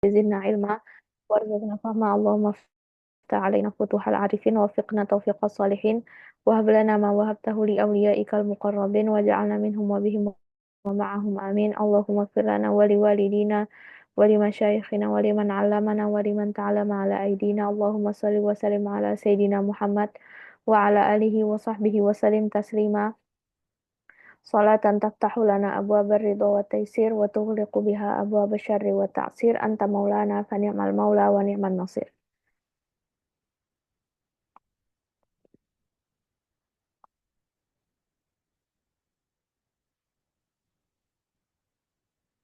زدنا علما وارزقنا فهما اللهم افتح علينا فتوح العارفين ووفقنا توفيق الصالحين وهب لنا ما وهبته لأوليائك المقربين واجعلنا منهم وبهم ومعهم آمين اللهم اغفر لنا ولوالدينا ولمشايخنا ولمن علمنا ولمن تعلم على أيدينا اللهم صل وسلم على سيدنا محمد وعلى آله وصحبه وسلم تسليما صلاة تفتح لنا أبواب الرضا والتيسير وتغلق بها أبواب الشر والتعسير أنت مولانا فنعم المولى ونعم النصير.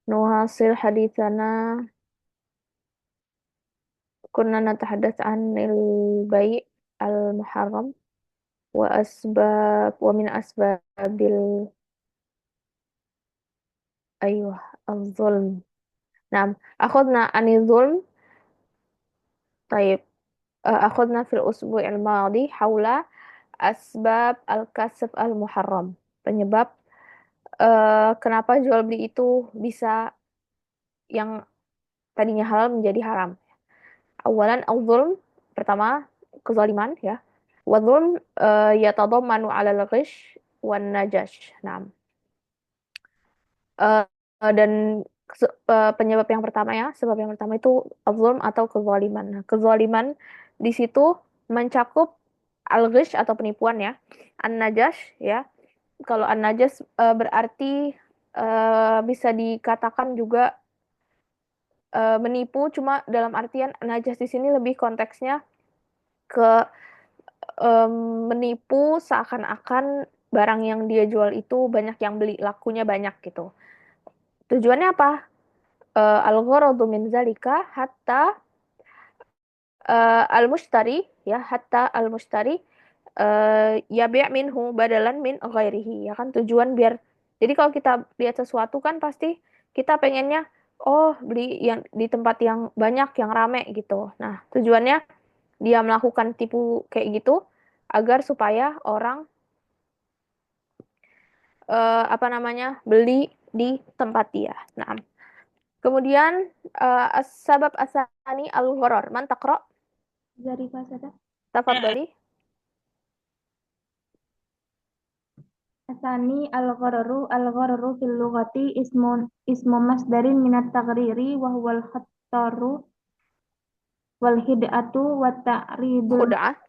نواصل حديثنا. كنا نتحدث عن البيع المحرم ومن أسباب أيوه الظلم. نعم، أخذنا عن الظلم. طيب، أخذنا في الأسبوع الماضي حول أسباب الكسب المحرم. Penyebab kenapa jual beli itu bisa yang tadinya halal menjadi haram. Awalan al-zulm, pertama kezaliman ya. Wa-zulm yatadammanu 'ala al-ghish wan najash. Nah, dan penyebab yang pertama ya, sebab yang pertama itu al-zulm atau kezaliman. Nah, kezaliman di situ mencakup al-ghish atau penipuan ya. An-najash ya. Kalau an-najas berarti bisa dikatakan juga menipu, cuma dalam artian najas di sini lebih konteksnya ke menipu seakan-akan barang yang dia jual itu banyak yang beli, lakunya banyak gitu. Tujuannya apa? Al-gharadu min zalika hatta al-mushtari ya, hatta al-mushtari yabi' minhu badalan min ghairihi ya kan, tujuan biar, jadi kalau kita lihat sesuatu kan pasti kita pengennya oh beli yang di tempat yang banyak yang rame gitu. Nah, tujuannya dia melakukan tipu kayak gitu agar supaya orang apa namanya beli di tempat dia. Nah, kemudian sabab asani al-gharar. Man taqra? Zarifah sada. Tafadhali. Asani al-ghararu fil lughati ismu masdarin minat taghriri wa huwa al-khattaru wal hid'atu wa ta'ridul Khud'ah.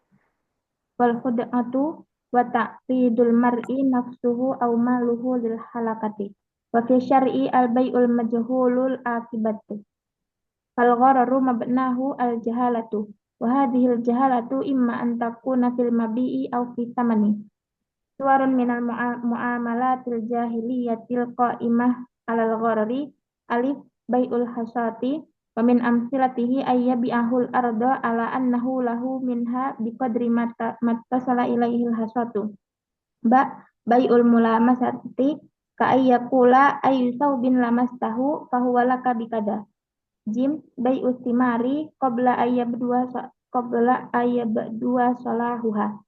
wal khud'atu wa ta'ridul mar'i nafsuhu aw maluhu lil halakati wa fi syar'i al-bai'ul majhulul akibatu fal ghararu mabnahu al-jahalatu wa hadhihi al-jahalatu imma an takuna fil mabi'i aw fi thamani. Suwarun minal muamalatil jahiliyatil qa'imah alal gharari alif bai'ul hasati wa min amsilatihi ayyabi'ahul arda ala annahu lahu minha biqadri mattasala ilaihil hasatu ba bai'ul mulamasati ka ayyakula ayyusau bin lamastahu fahuwa laka bikada jim bai'us simari qabla ayyabdua salahuha.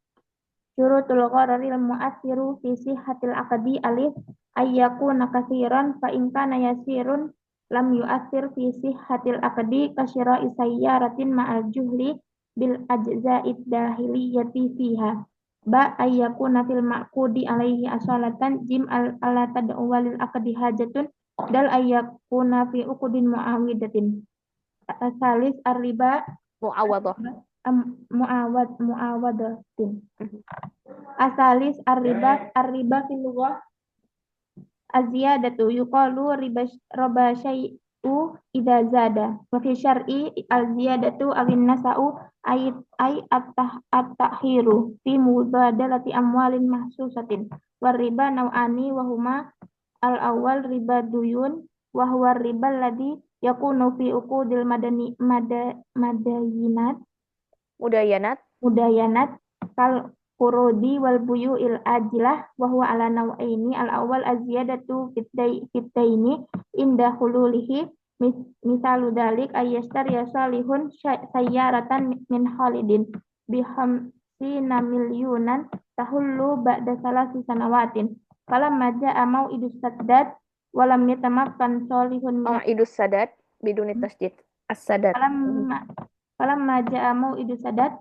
Syurutul ghararil mu'assiru fi sihhatil aqdi alif ayyakuna katsiran fa in kana yasirun lam yu'assir fi sihhatil aqdi kasyira isayyaratin ma'al juhli bil ajza'id dahiliyati fiha ba ayyakuna fil ma'qudi alaihi asalatan jim ala tad'u walil aqdi hajatun dal ayyakuna fi uqudin muawidatin salis ar-riba Muawadhah. muawadatin. Asalis ar-riba fil lughah az-ziyadatu yuqalu riba syai'u idza zada wa fi syar'i al-ziyadatu awin nasa'u ay at-tahiru fi mubadalati amwalin mahsusatin war riba naw'ani wa huma al-awwal riba duyun wa huwa riba alladhi yakunu fi uqudil madayinat mudayanat kal qurudi wal buyu'il ajilah wa huwa ala naw'aini al awwal az-ziyadatu fitaini inda hululihi misalu dalik ayyashtariya salihun sayyaratan min khalidin bihamsina milyunan tahullu ba'da salasi sanawatin falamma ja'a mau'idus saddad walam yatamakkan salihun Idus sadat biduni tasdid. As-sadad. Falamma falamma ja'a mau'idu sadad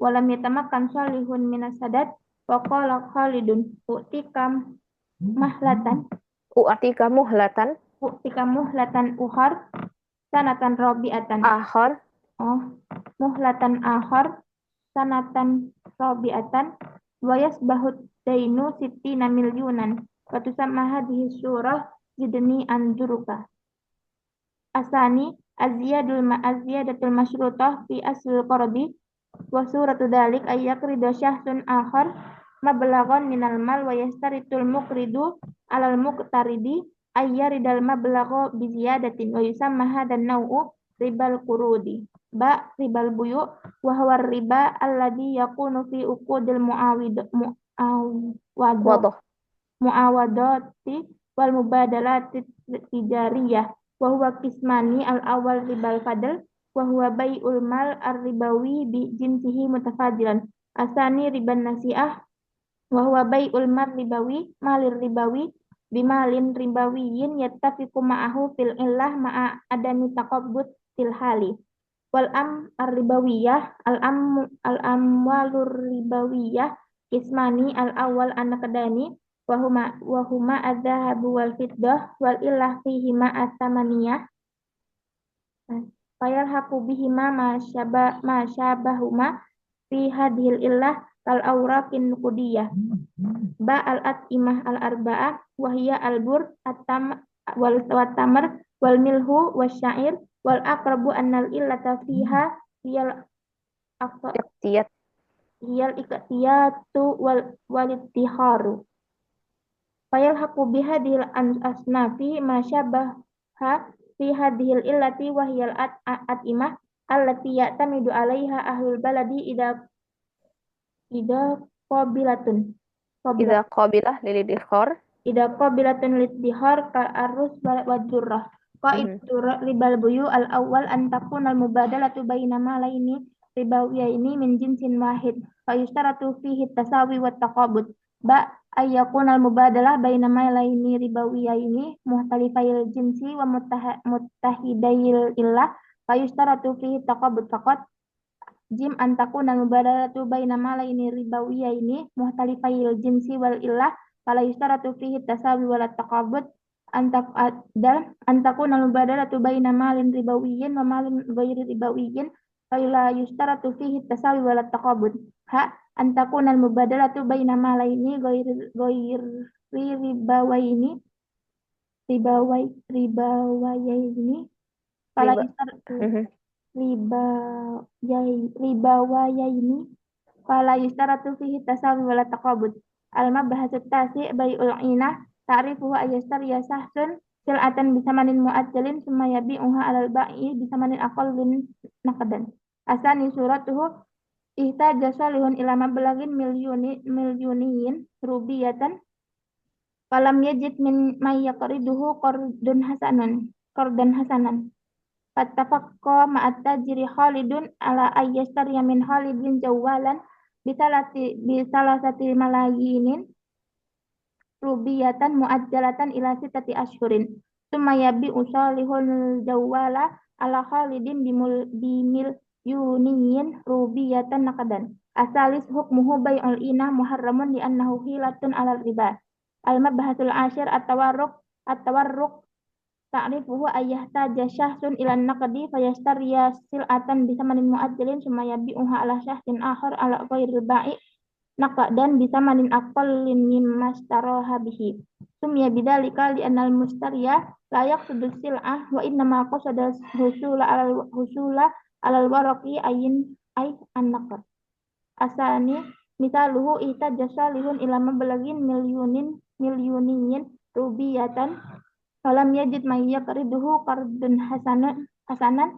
walam yatamakkan salihun minas sadad wa qala Khalidun u'tikam mahlatan U'atika muhlatan u'tikam muhlatan uhar sanatan rabi'atan akhar oh muhlatan ahar sanatan rabi'atan wa yasbahut dainu sittina milyunan wa tusamma hadhihi surah zidni anjuruka asani aziyadatul masyrutah fi asl qardi wa suratu dalik ayyakridu syahsun akhar mablagon minal mal wa yastaritul mukridu alal muktaridi ayyaridal mablago biziyadatin wa yusamma hadan naw'u ribal qurudi ba ribal buyu wa huwa riba alladhi yakunu fi uqudil wadah. muawadati wal mubadalati tijariyah wa huwa kismani al awal ribal fadl wa huwa bai'ul mal ar-ribawi bi jinsihi mutafadilan asani riban nasi'ah wa huwa bai'ul mal ribawi malir ribawi bimalin ribawiyin yattafiqu ma'ahu fil illah ma'a adami taqabbud fil hali wal ar-ribawiyah al-amwalur ribawiyah kismani al-awwal an-naqdani wa huma adz-dzahabu wal fiddah wal illah fihima as-samaniyah fayalhaqu bihima ma syabahuma fi hadhil illah kal awraqin nuqdiyah ba al-at'imah al-arba'ah wa hiya al-bur at-tam wal tamr wal milhu wasyair wal aqrabu annal illata fiha hiyal Iqtiyat. iqtiyatu wal ittiharu fayalhaqu bihadhil asnafi ma syabaha fi hadhil illati wa hiyal at'imah allati ya'tamidu 'alaiha ahlul baladi ida qabilatun Idza qabilah lil idkhar. ida qabilatun lidhihar kal arus wal jurrah qaidu ribal buyu al awwal an takuna al mubadalatu baina malaini ribawiyaini min jinsin wahid fa yustaratu fihi tasawi wat taqabud ba ayyakuna al mubadalah baina malaini ribawiyaini muhtalifayil jinsi wa muttahidayil illah fa yustaratu fihi taqabud faqat jim antakuna mubadalatu baina malaini ribawiyaini muhtalifayil jinsi wal illah fala yustaratu fihi tasawi wal taqabud antakuna mubadalatu baina malin ribawiyyin wa malin ghairi ribawiyyin fala yustaratu fihi tasawi wal taqabud antakuna mubadalatu baina malaini ghairi ribawayaini fala yustaratu ribawayaini fala yustaratu fihi tasawi wala taqabud al-mabahasut tasi bai'ul inah ta'rifuhu ayastariya sahsun sil'atan bisamanin mu'ajjalin summa yabi'uha alal ba'i bisamanin aqallin naqdan asani suratuhu ihtaja salihun ila mablagin milyuniyin rubiyatan falam yajid min mayyaqriduhu qardan hasanan fattafaqqa ma'at tajri Khalidun ala ayyastariya min Khalidin jawalan bisalasati malayinin rubiyatan muajjalatan ila sitati ashhurin summa yabi usalihul jawala ala Khalidin bimil yuniyin rubiyatan naqdan asalis hukmuhu bai'ul inah muharramun li annahu hilatun ala riba al-mabhasul ashir at-tawarruq ta'rifuhu ayyahtaja syahsun ilan naqdi fayastariya sil'atan bisamanin mu'ajjalin summa yabi'uha ala syahsin akhar ala ghairil ba'i naqdan bisamanin aqallin mimma ishtaraha bihi sumya bidzalika li annal mustariya la yaqsudu sil'ah wa innama qasada husula alal waraqi ay an-naqd asani misaluhu ihtaja salihun ila mablagin milyuniyin rubiyatan falam yajid may yaqriduhu qardun hasanan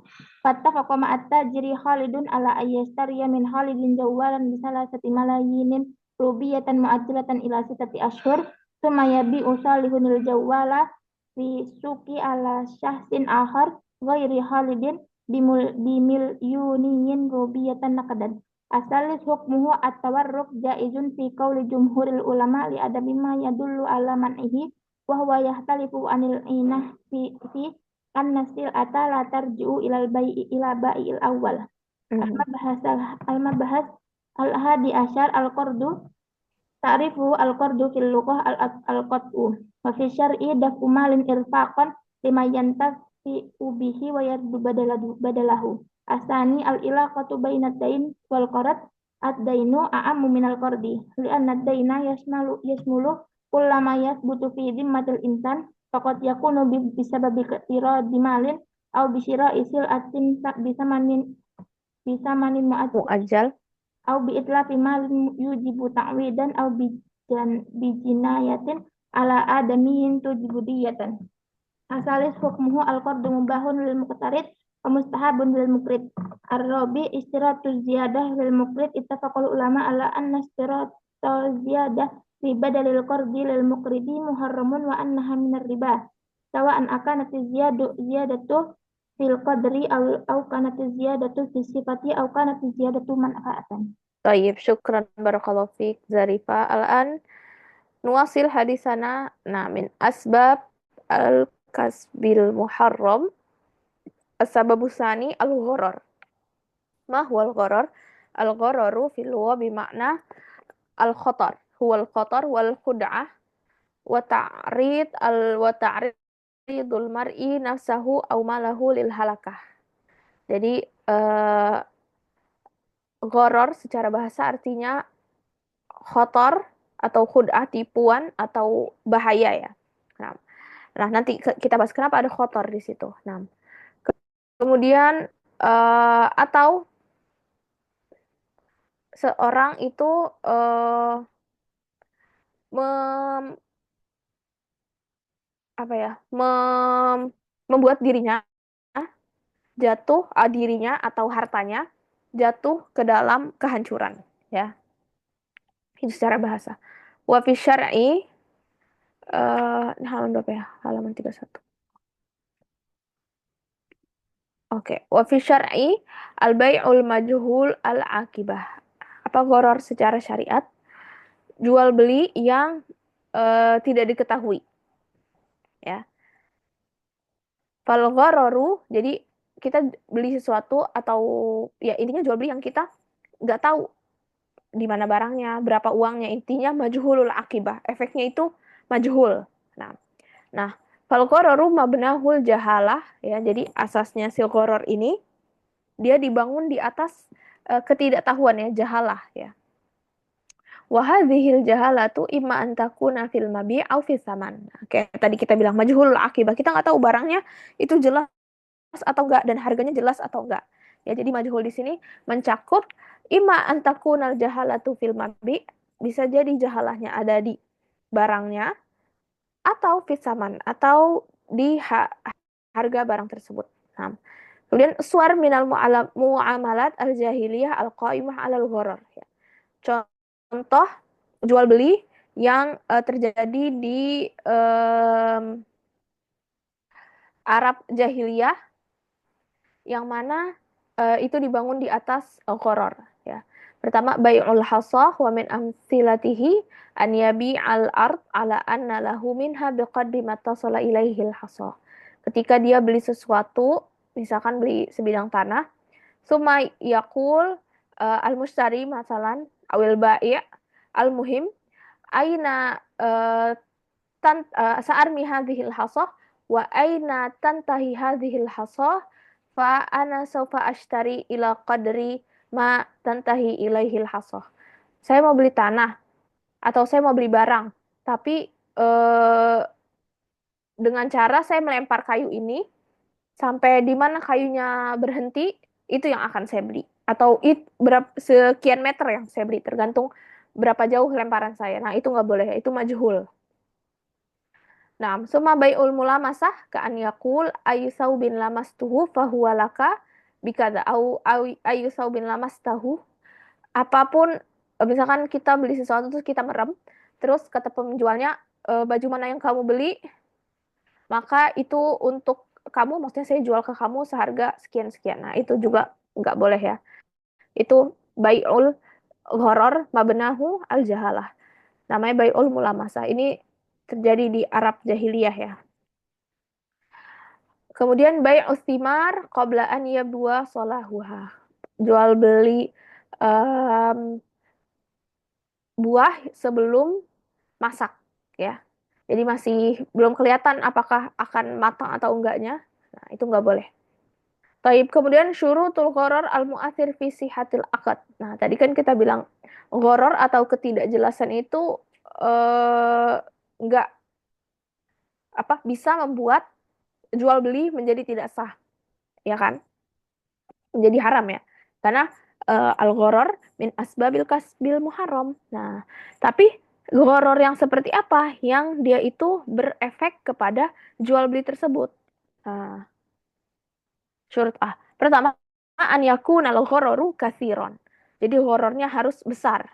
fattafaqa ma'at tajri Khalidun ala ayyastariya min Khalidin jawalan bisalasati malayinin rubiyatan mu'ajjalatan ila sitati ashhur thumma yabi'u salihunil jawala fi suqi ala syahsin akhar ghairi Khalidin bimil yuniyin rubiyatan naqdan asalis hukmuhu at-tawarruq jaizun fi qawli jumhuril ulama li adami ma yadullu ala man'ihi wa huwa yahtalifu anil inah fi an-nasil ata la tarji'u ilal bai'i ila bai'il awal. Mhm. Al-mabahas al-mabahas al-hadi asyar al-qardu ta'rifu al-qardu fil lughah al-qat'u wa fi syar'i daf'u malin irfaqan lima yantafi'u bihi wa yardu badalahu. Asani al-ilaqatu bainad dain wal qarad ad-dainu a'ammu minal qardi li'anna ad-daina yasmulu kullama yathbutu fi dhimmatil insan faqad yakunu bisababi iradi malin au bisira isil atin bisa manin Muajjal. au bi itlafi malin yujibu ta'widan au bijinayatin ala adamiyin tujibu diyatan. Asalis hukmuhu al-qardu mubahun lil muqtarid wa mustahabun lil mukrid. Ar-rabi istiratu ziyadah lil mukrid ittafaqul ulama ala anna istiratu ziyadah fi badalil qardi lil mukridi muharramun wa annaha minar riba. Sawa'an akanat ziyadatu fil qadri au kanat ziyadatu fi sifati au kanat ziyadatu manfaatan. Tayyib, syukran barakallahu fiik Zarifa. Al-an nuwasil hadisana. Nah, min asbab al-kasbil muharram. As-sababu sani al-gharar. Ma huwa al-gharar? Al-ghararu fil lugha bima'na al-khatar. Huwa al-khatar wal khud'ah wa ta'ridul mar'i nafsahu aw malahu lil halakah. Jadi gharar secara bahasa artinya khotor atau khud'ah, tipuan atau bahaya ya. Nah, nanti kita bahas kenapa ada khotor di situ. Nah, kemudian atau seorang itu mem, apa ya, membuat dirinya jatuh, dirinya atau hartanya jatuh ke dalam kehancuran ya. Itu secara bahasa. Wa fi syar'i halaman berapa ya? Halaman 31. Oke, wa fi syar'i al-bai'ul majhul al-akibah. Apa gharar secara syariat? Jual beli yang tidak diketahui ya. Fal ghararu, jadi kita beli sesuatu atau ya intinya jual beli yang kita nggak tahu di mana barangnya, berapa uangnya, intinya majhulul akibah. Efeknya itu majhul. Nah, nah, fal ghararu mabnahul jahalah ya. Jadi asasnya si gharar ini dia dibangun di atas ketidaktahuan ya, jahalah ya. Wa hadhil jahalatu imma an takuna fil mabi' au fis saman. Kayak tadi kita bilang majhulul akibah. Kita nggak tahu barangnya itu jelas atau enggak dan harganya jelas atau enggak. Ya, jadi majhul di sini mencakup imma an takunal jahalatu fil mabi', bisa jadi jahalahnya ada di barangnya atau fis saman atau di harga barang tersebut. Nah, kemudian suar minal muamalat al-jahiliyah al-qaimah alal gharar ya. Contoh jual beli yang terjadi di Arab jahiliyah yang mana itu dibangun di atas gharar ya. Pertama bai'ul hasah wa min amsilatihi an yabi'al ard ala anna lahu minha biqadri ma tasala ilaihil hasah. Ketika dia beli sesuatu, misalkan beli sebidang tanah, summa yaqul al-mushtari masalan awil bai' al-muhim aina sa'armi hadhil hasah wa aina tantahi hadhil hasah fa ana saufa ashtari ila qadri ma tantahi ilaihil hasah. Saya mau beli tanah atau saya mau beli barang, tapi dengan cara saya melempar kayu ini sampai di mana kayunya berhenti, itu yang akan saya beli. Atau sekian meter yang saya beli, tergantung berapa jauh lemparan saya. Nah, itu nggak boleh, itu majhul. Nah, summa bai'ul mulamasah ka'an yaqul ayu saubin lamastuhu fahuwa laka bikada au ayu saubin lamastahu. Apapun misalkan kita beli sesuatu terus kita merem, terus kata penjualnya baju mana yang kamu beli, maka itu untuk kamu, maksudnya saya jual ke kamu seharga sekian-sekian. Nah, itu juga nggak boleh ya. Itu bai'ul gharar mabnahu al-jahalah. Namanya bai'ul mulamasah. Ini terjadi di Arab jahiliyah ya. Kemudian bai'us thimar qabla an yabdua salahuha. Jual beli em, buah sebelum masak ya. Jadi masih belum kelihatan apakah akan matang atau enggaknya. Nah, itu enggak boleh. Taib, kemudian syurutul gharar al-mu'athir fi sihatil akad. Nah, tadi kan kita bilang gharar atau ketidakjelasan itu eh, enggak apa bisa membuat jual beli menjadi tidak sah, ya kan? Menjadi haram ya. Karena al-gharar min asbabil kasbil muharram. Nah, tapi gharar yang seperti apa yang dia itu berefek kepada jual beli tersebut? Nah, syurut A. Pertama, an yakuna al-ghararu katsiran. Jadi ghorornya harus besar.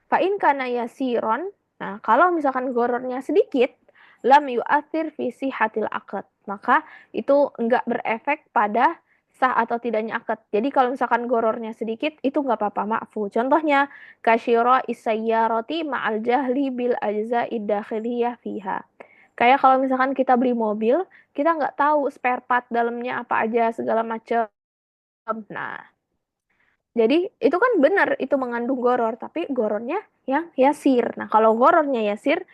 Fa'in kana yasiron. Nah, kalau misalkan ghorornya sedikit, lam yu'athir fi sihatil akad. Maka itu enggak berefek pada sah atau tidaknya akad. Jadi kalau misalkan ghorornya sedikit, itu enggak apa-apa, ma'fu. Contohnya, kasyira isayyarati ma'al jahli bil ajza'id dakhiliyah fiha. Kayak kalau misalkan kita beli mobil, kita nggak tahu spare part dalamnya apa aja, segala macam. Nah, jadi itu kan benar, itu mengandung goror, tapi gorornya yang yasir. Nah, kalau gorornya yasir,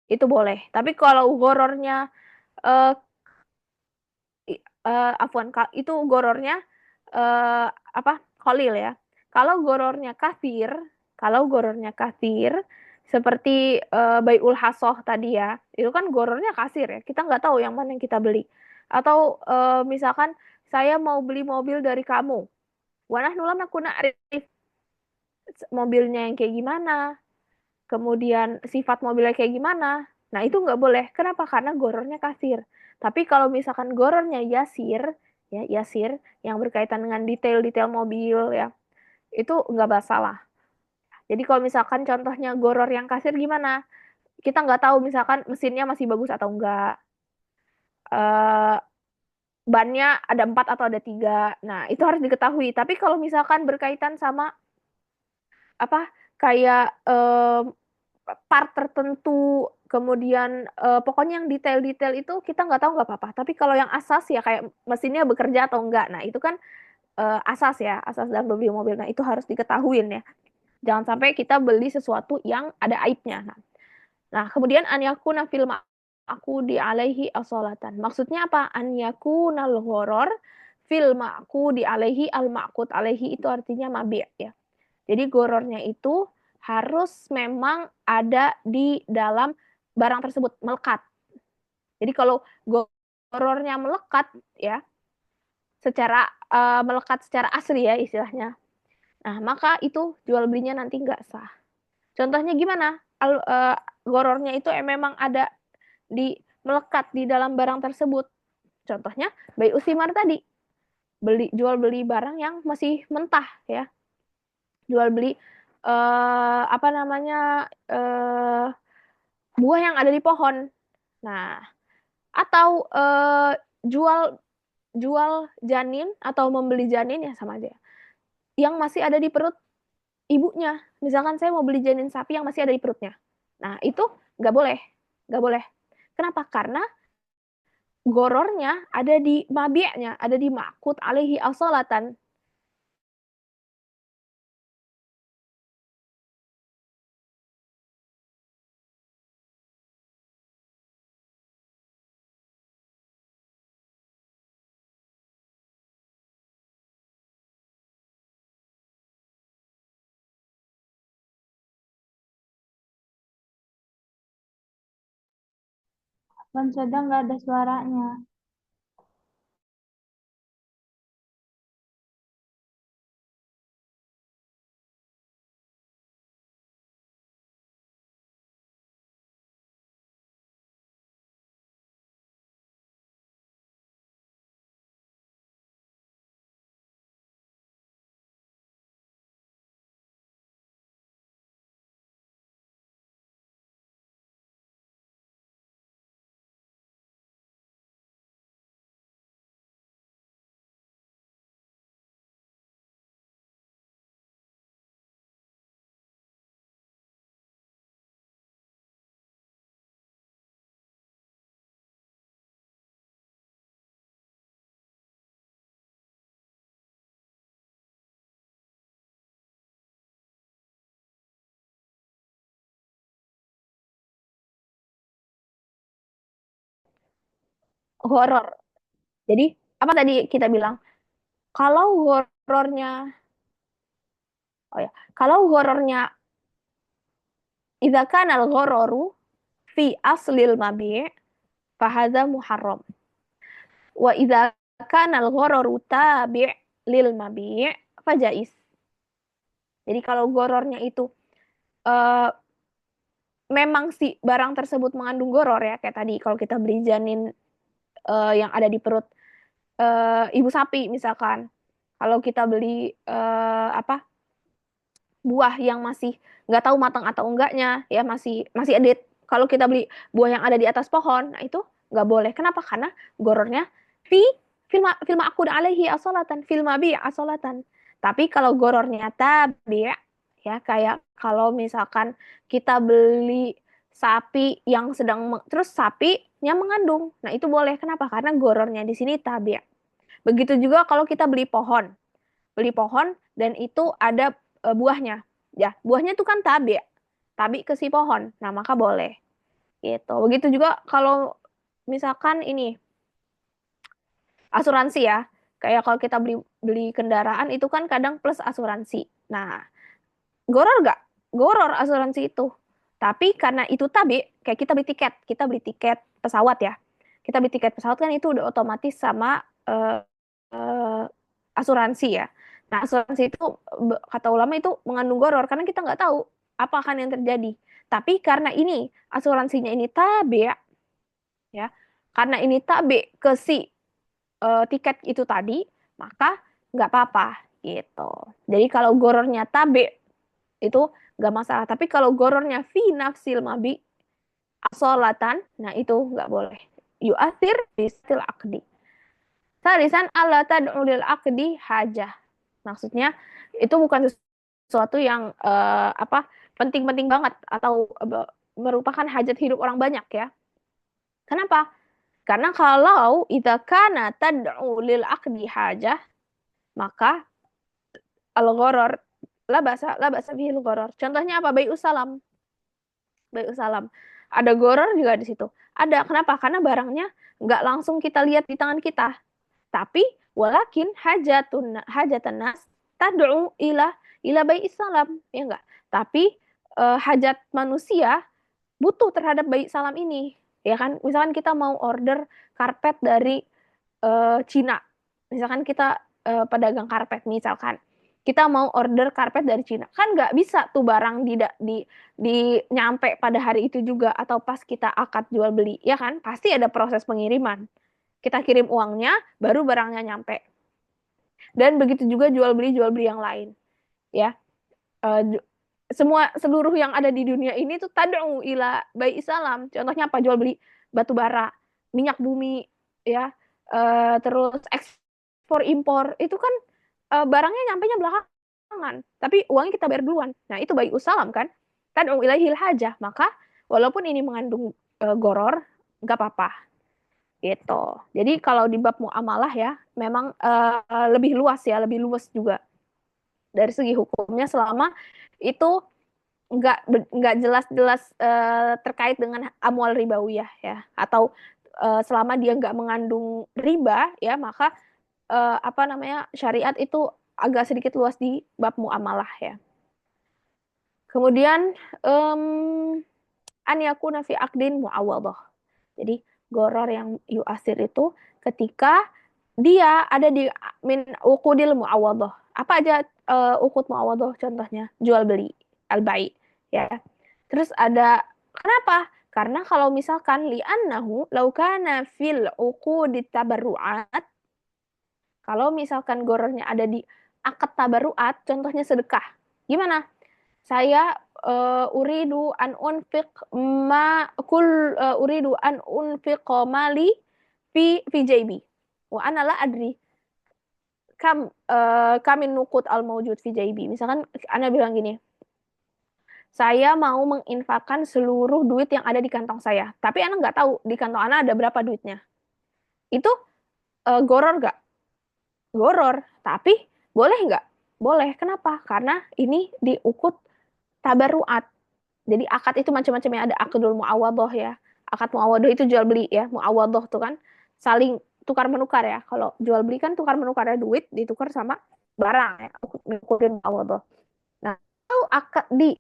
itu boleh. Tapi kalau gorornya, eh afwan, itu gorornya, apa, kolil ya. Kalau gorornya kafir, kalau gorornya kafir, seperti baiul hasoh tadi ya, itu kan gorornya kasir ya. Kita nggak tahu yang mana yang kita beli. Atau misalkan saya mau beli mobil dari kamu, wanah nulam aku na'rif mobilnya yang kayak gimana, kemudian sifat mobilnya kayak gimana. Nah, itu nggak boleh. Kenapa? Karena gorornya kasir. Tapi kalau misalkan gorornya yasir, ya yasir, yang berkaitan dengan detail-detail mobil ya, itu nggak masalah. Jadi kalau misalkan contohnya goror yang kasir gimana? Kita nggak tahu misalkan mesinnya masih bagus atau enggak. Eh, bannya ada 4 atau ada 3. Nah, itu harus diketahui. Tapi kalau misalkan berkaitan sama apa kayak part tertentu, kemudian pokoknya yang detail-detail itu kita nggak tahu nggak apa-apa. Tapi kalau yang asas ya kayak mesinnya bekerja atau enggak, nah itu kan asas ya, asas dalam beli mobil. Nah itu harus diketahuin ya. Jangan sampai kita beli sesuatu yang ada aibnya. Nah kemudian an yakuna fil aku di alaihi asolatan. Maksudnya apa? An yakunal ghoror fil ma'ku di alaihi al ma'kut alaihi itu artinya mabi' ya. Jadi gorornya itu harus memang ada di dalam barang tersebut, melekat. Jadi kalau gorornya melekat ya, secara melekat secara asli ya istilahnya. Nah, maka itu jual belinya nanti nggak sah. Contohnya gimana? Gorornya itu memang ada di melekat di dalam barang tersebut. Contohnya bayi usimar tadi, jual beli barang yang masih mentah ya. Jual beli apa namanya buah yang ada di pohon. Nah, atau jual jual janin atau membeli janin ya sama aja. Yang masih ada di perut ibunya. Misalkan saya mau beli janin sapi yang masih ada di perutnya. Nah, itu nggak boleh. Nggak boleh. Kenapa? Karena gorornya ada di mabi'nya, ada di makut alaihi asolatan. Kan sedang nggak ada suaranya. horor. Jadi apa tadi kita bilang? Kalau horornya, oh ya, kalau horornya idza kana al-ghararu fi aslil mabi' fahadza muharram. Wa idza kana al-ghararu tabi' lil mabi' fajais. Jadi kalau gorornya itu eh, memang si barang tersebut mengandung goror ya, kayak tadi kalau kita beli janin yang ada di perut ibu sapi misalkan. Kalau kita beli apa buah yang masih nggak tahu matang atau enggaknya ya masih masih edit. Kalau kita beli buah yang ada di atas pohon, nah itu nggak boleh. Kenapa? Karena gorornya fi filma aku alaihi asolatan filma bi asolatan. Tapi kalau gorornya tabi ya kayak kalau misalkan kita beli sapi yang sedang terus sapinya mengandung, nah itu boleh. Kenapa? Karena gorornya di sini tabi. Begitu juga kalau kita beli pohon dan itu ada buahnya. Ya, buahnya itu kan tabi, tabi ke si pohon. Nah, maka boleh. Gitu. Begitu juga kalau misalkan ini asuransi ya. Kayak kalau kita beli beli kendaraan itu kan kadang plus asuransi. Nah, goror nggak? Goror asuransi itu. Tapi karena itu tabi, kayak kita beli tiket pesawat ya. Kita beli tiket pesawat kan itu udah otomatis sama eh, asuransi ya. Nah, asuransi itu kata ulama itu mengandung goror karena kita nggak tahu apa akan yang terjadi. Tapi karena ini asuransinya ini tabe ya, karena ini tabe ke si tiket itu tadi, maka nggak apa-apa gitu. Jadi kalau gorornya tabe itu nggak masalah. Tapi kalau gorornya fi nafsil mabi asolatan, nah itu nggak boleh. Yu'athir bisil akdi. Salisan Allah tad'u lil aqdi hajah. Maksudnya itu bukan sesuatu yang apa penting-penting banget atau merupakan hajat hidup orang banyak ya. Kenapa? Karena kalau idza kana tad'u lil aqdi hajah, maka al-gharar la basa bihil gharar. Contohnya apa? Bai'us salam. Bai'us salam. Ada gharar juga di situ. Ada. Kenapa? Karena barangnya nggak langsung kita lihat di tangan kita. Tapi walakin hajatan nas tad'u ila bai'is salam, ya enggak? Tapi hajat manusia butuh terhadap baik salam ini, ya kan? Misalkan kita mau order karpet dari Cina. Misalkan kita pedagang karpet misalkan. Kita mau order karpet dari Cina. Kan nggak bisa tuh barang di nyampe pada hari itu juga atau pas kita akad jual beli, ya kan? Pasti ada proses pengiriman. Kita kirim uangnya, baru barangnya nyampe. Dan begitu juga jual beli yang lain, ya. Semua seluruh yang ada di dunia ini tuh tad'u ila bai salam. Contohnya apa? Jual beli batu bara, minyak bumi, ya. Terus ekspor impor itu kan barangnya nyampenya belakangan, tapi uangnya kita bayar duluan. Nah, itu bai salam kan? Tad'u ilaihil hajah. Maka walaupun ini mengandung goror, nggak apa-apa gitu. Jadi kalau di bab muamalah ya, memang lebih luas ya, lebih luas juga dari segi hukumnya selama itu nggak jelas-jelas terkait dengan amwal ribawiyah ya, atau selama dia nggak mengandung riba ya, maka apa namanya syariat itu agak sedikit luas di bab muamalah ya. Kemudian an yakuna fi aqdin muawwadhah. Jadi goror yang yuasir itu ketika dia ada di min uqudil muawadhah. Apa aja uqud muawadhah contohnya? Jual beli, al-bai, ya. Terus ada kenapa? Karena kalau misalkan li'annahu law kana fil uqudit tabarruat, kalau misalkan gorornya ada di akad tabarruat, contohnya sedekah. Gimana? Saya uridu an unfiq ma kul uridu an unfiq mali fi JB wa ana la adri kami nukut al mawjud fi JB. Misalkan ana bilang gini, saya mau menginfakkan seluruh duit yang ada di kantong saya, tapi ana nggak tahu di kantong ana ada berapa duitnya. Itu goror nggak? Goror, tapi boleh nggak? Boleh. Kenapa? Karena ini diukut tabaruat. Jadi akad itu macam-macam ya, ada akadul muawadhah ya. Akad muawadhah itu jual beli ya, muawadhah tuh kan saling tukar menukar ya. Kalau jual beli kan tukar menukar ya, duit ditukar sama barang ya. Ngikutin Allah. Nah, kalau akad di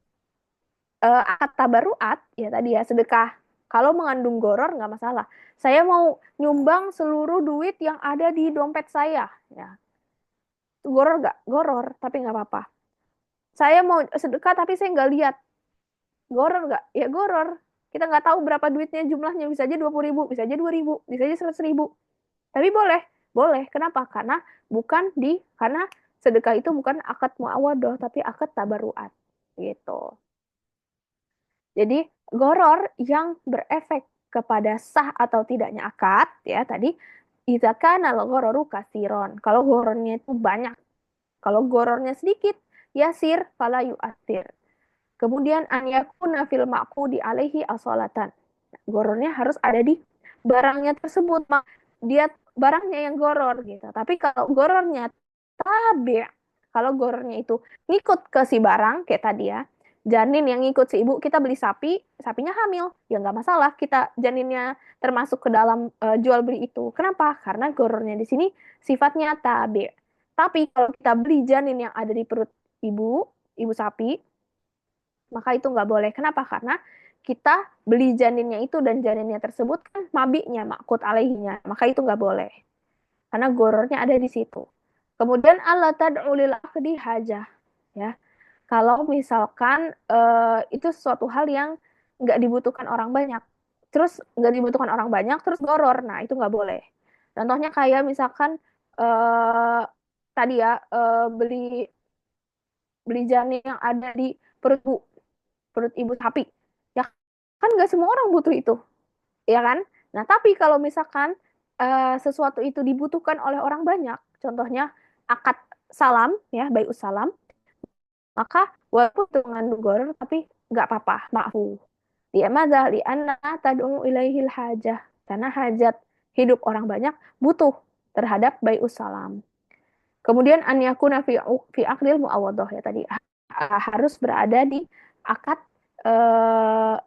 akad tabaruat ya tadi ya sedekah. Kalau mengandung goror nggak masalah. Saya mau nyumbang seluruh duit yang ada di dompet saya. Ya, goror nggak? Goror, tapi nggak apa-apa. Saya mau sedekah tapi saya nggak lihat. Goror nggak? Ya goror. Kita nggak tahu berapa duitnya jumlahnya. Bisa aja 20.000, bisa aja 2.000, bisa aja 100.000. Tapi boleh, boleh. Kenapa? Karena sedekah itu bukan akad muawadah, tapi akad tabaruat. Gitu. Jadi goror yang berefek kepada sah atau tidaknya akad, ya tadi, idza kana al-ghararu kasiron. Kalau gorornya itu banyak, kalau gorornya sedikit, yasir fala yu'athir. Kemudian an yakuna fil ma'qudi alaihi asolatan. Gorornya harus ada di barangnya tersebut. Dia barangnya yang goror gitu. Tapi kalau gorornya tabi, kalau gorornya itu ngikut ke si barang kayak tadi ya, janin yang ngikut si ibu, kita beli sapi, sapinya hamil, ya nggak masalah kita janinnya termasuk ke dalam jual beli itu. Kenapa? Karena gorornya di sini sifatnya tabi. Tapi kalau kita beli janin yang ada di perut ibu, ibu sapi, maka itu nggak boleh. Kenapa? Karena kita beli janinnya itu dan janinnya tersebut kan mabiknya, makut alaihinya. Maka itu nggak boleh. Karena gorornya ada di situ. Kemudian Allah tad'u lil aqdi hajah. Ya, kalau misalkan itu suatu hal yang nggak dibutuhkan orang banyak. Terus nggak dibutuhkan orang banyak, terus goror. Nah, itu nggak boleh. Contohnya kayak misalkan eh, tadi ya, beli beli janin yang ada di perut perut ibu sapi. Ya kan nggak semua orang butuh itu, ya kan? Nah, tapi kalau misalkan sesuatu itu dibutuhkan oleh orang banyak, contohnya akad salam, ya, bai'us salam, maka walaupun itu mengandung gharar, tapi nggak apa-apa, ma'fu. Dia madzah li'anna tad'u ilaihil hajah. Karena hajat hidup orang banyak butuh terhadap bai'us salam. Kemudian an yakuna fi aqdil muawadhah ya tadi harus berada di akad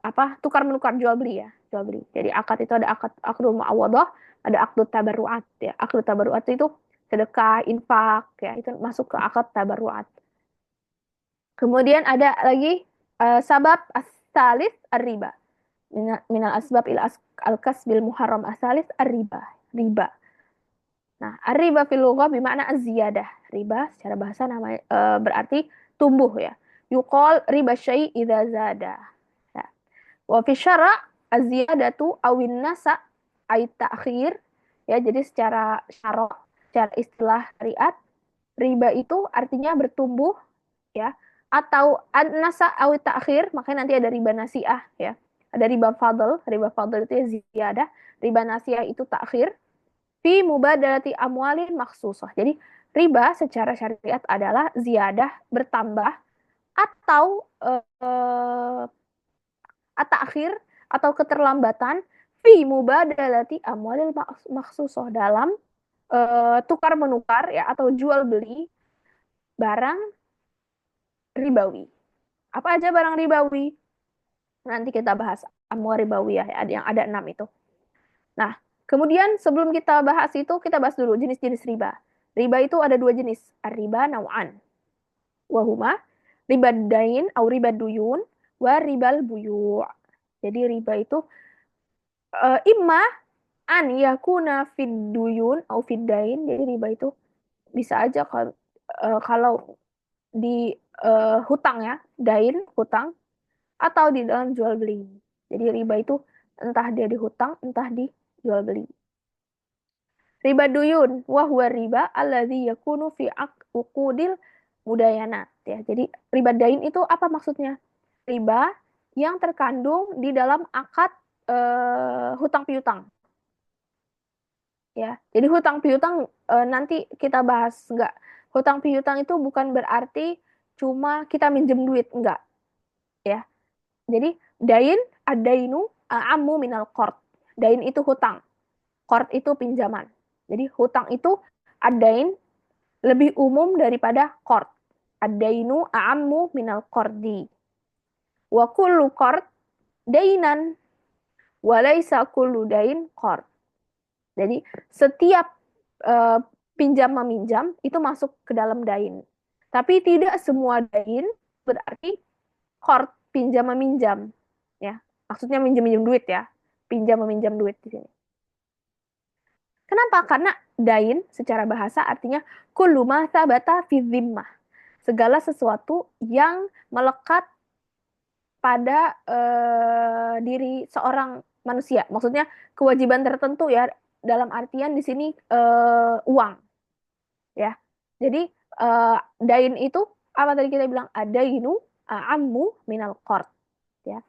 apa tukar menukar jual beli ya, jual beli. Jadi akad itu ada akdul muawadhah, ada akdul tabarruat ya. Akdul tabarruat itu sedekah, infak ya, itu masuk ke akad tabarruat. Kemudian ada lagi sabab as-salis ar-riba. Minal asbab al-kasbil muharram as-salis ar-riba. Riba. Nah, riba fil lughah bermakna az-ziyadah. Riba secara bahasa namanya berarti tumbuh ya. Yuqal riba syai' idza zada. Ya. Wa fi syara' az-ziyadatu awin nasa ay ta'khir. Ya, jadi secara syara' secara istilah syariat, riba itu artinya bertumbuh ya, atau an-nasa awit ta'khir, makanya nanti ada riba nasiah ya. Ada riba fadl itu ya ziyadah, riba nasiah itu ta'khir fi mubadalati amwalin maksusah. Jadi riba secara syariat adalah ziyadah bertambah atau atakhir atau keterlambatan fi mubadalati amwalil maksusah dalam tukar menukar ya atau jual beli barang ribawi. Apa aja barang ribawi? Nanti kita bahas amwal ribawi ya, yang ada 6 itu. Nah, kemudian sebelum kita bahas itu, kita bahas dulu jenis-jenis riba. Riba itu ada dua jenis, riba nau'an. Wahuma, riba dain atau riba duyun, wa ribal buyu'. Jadi riba itu imma an yakuna fid duyun atau fid dain. Jadi riba itu bisa aja kalau di hutang ya, dain, hutang, atau di dalam jual beli. Jadi riba itu entah dia di hutang, entah di jual beli. Riba duyun, wahwa riba alladzi yakunu fi uqudil mudayanat ya. Jadi riba dain itu apa maksudnya? Riba yang terkandung di dalam akad hutang piutang ya. Jadi hutang piutang nanti kita bahas enggak. Hutang piutang itu bukan berarti cuma kita minjem duit enggak ya. Jadi dain adainu a'ammu minal qard. Dain itu hutang, qard itu pinjaman. Jadi hutang itu adain lebih umum daripada qard. Ad-dainu a'ammu minal qardi. Wa kullu qard dainan wa laisa kullu dain qard. Jadi setiap eh, pinjam meminjam itu masuk ke dalam dain. Tapi tidak semua dain berarti qard, pinjam meminjam, ya. Maksudnya minjem minjem duit ya. Pinjam meminjam duit di sini. Kenapa? Karena dain secara bahasa artinya kullu ma thabata fi dhimmah. Segala sesuatu yang melekat pada diri seorang manusia. Maksudnya kewajiban tertentu ya, dalam artian di sini uang ya. Jadi eh, dain itu apa tadi kita bilang, adainu a'ammu minal qard ya.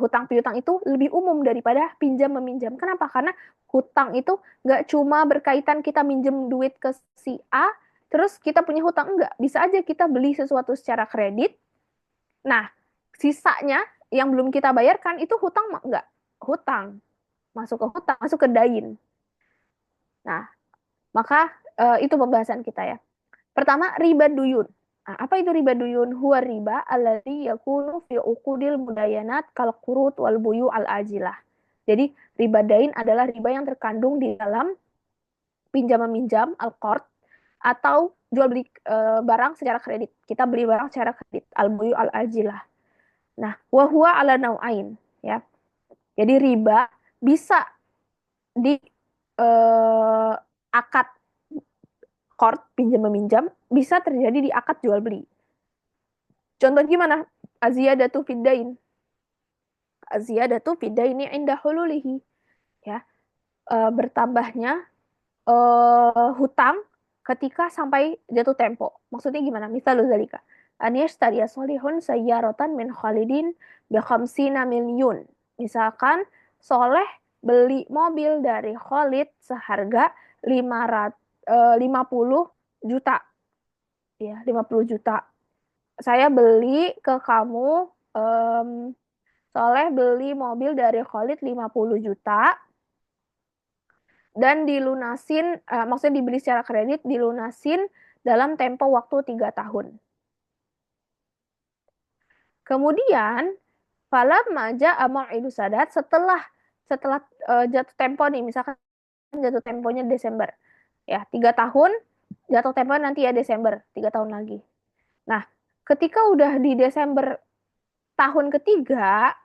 Hutang piutang itu lebih umum daripada pinjam meminjam. Kenapa? Karena hutang itu nggak cuma berkaitan kita minjem duit ke si A, terus kita punya hutang. Enggak. Bisa aja kita beli sesuatu secara kredit. Nah, sisanya yang belum kita bayarkan itu hutang enggak? Hutang. Masuk ke hutang, masuk ke dain. Nah, maka itu pembahasan kita ya. Pertama, riba duyun. Nah, apa itu riba duyun? Huwa riba alladhi yakunu fi uqudil mudayanat kal qurut wal buyu al ajilah. Jadi, riba dain adalah riba yang terkandung di dalam pinjam meminjam al qard atau jual beli barang secara kredit. Kita beli barang secara kredit, al buyu al ajilah. Nah, wa huwa ala nau'ain ya. Jadi riba bisa di eh, akad qard, pinjam meminjam, bisa terjadi di akad jual beli. Contoh gimana? Aziyadatu fiddain. Aziyadatu fiddaini inda hululihi. Ya, bertambahnya hutang ketika sampai jatuh tempo. Maksudnya gimana? Misalnya zalika. An yashtariya solihun sayyaratan min Khalidin bi khamsina milyun. Misalkan Soleh beli mobil dari Khalid seharga 50 juta. Ya, 50 juta. Saya beli ke kamu, em, Soleh beli mobil dari Khalid 50 juta dan dilunasin, maksudnya dibeli secara kredit, dilunasin dalam tempo waktu 3 tahun. Kemudian, falam maja mau'idu sadat, setelah setelah jatuh tempo nih, misalkan jatuh temponya Desember, ya 3 tahun, jatuh tempo nanti ya Desember, 3 tahun lagi. Nah, ketika udah di Desember tahun ketiga,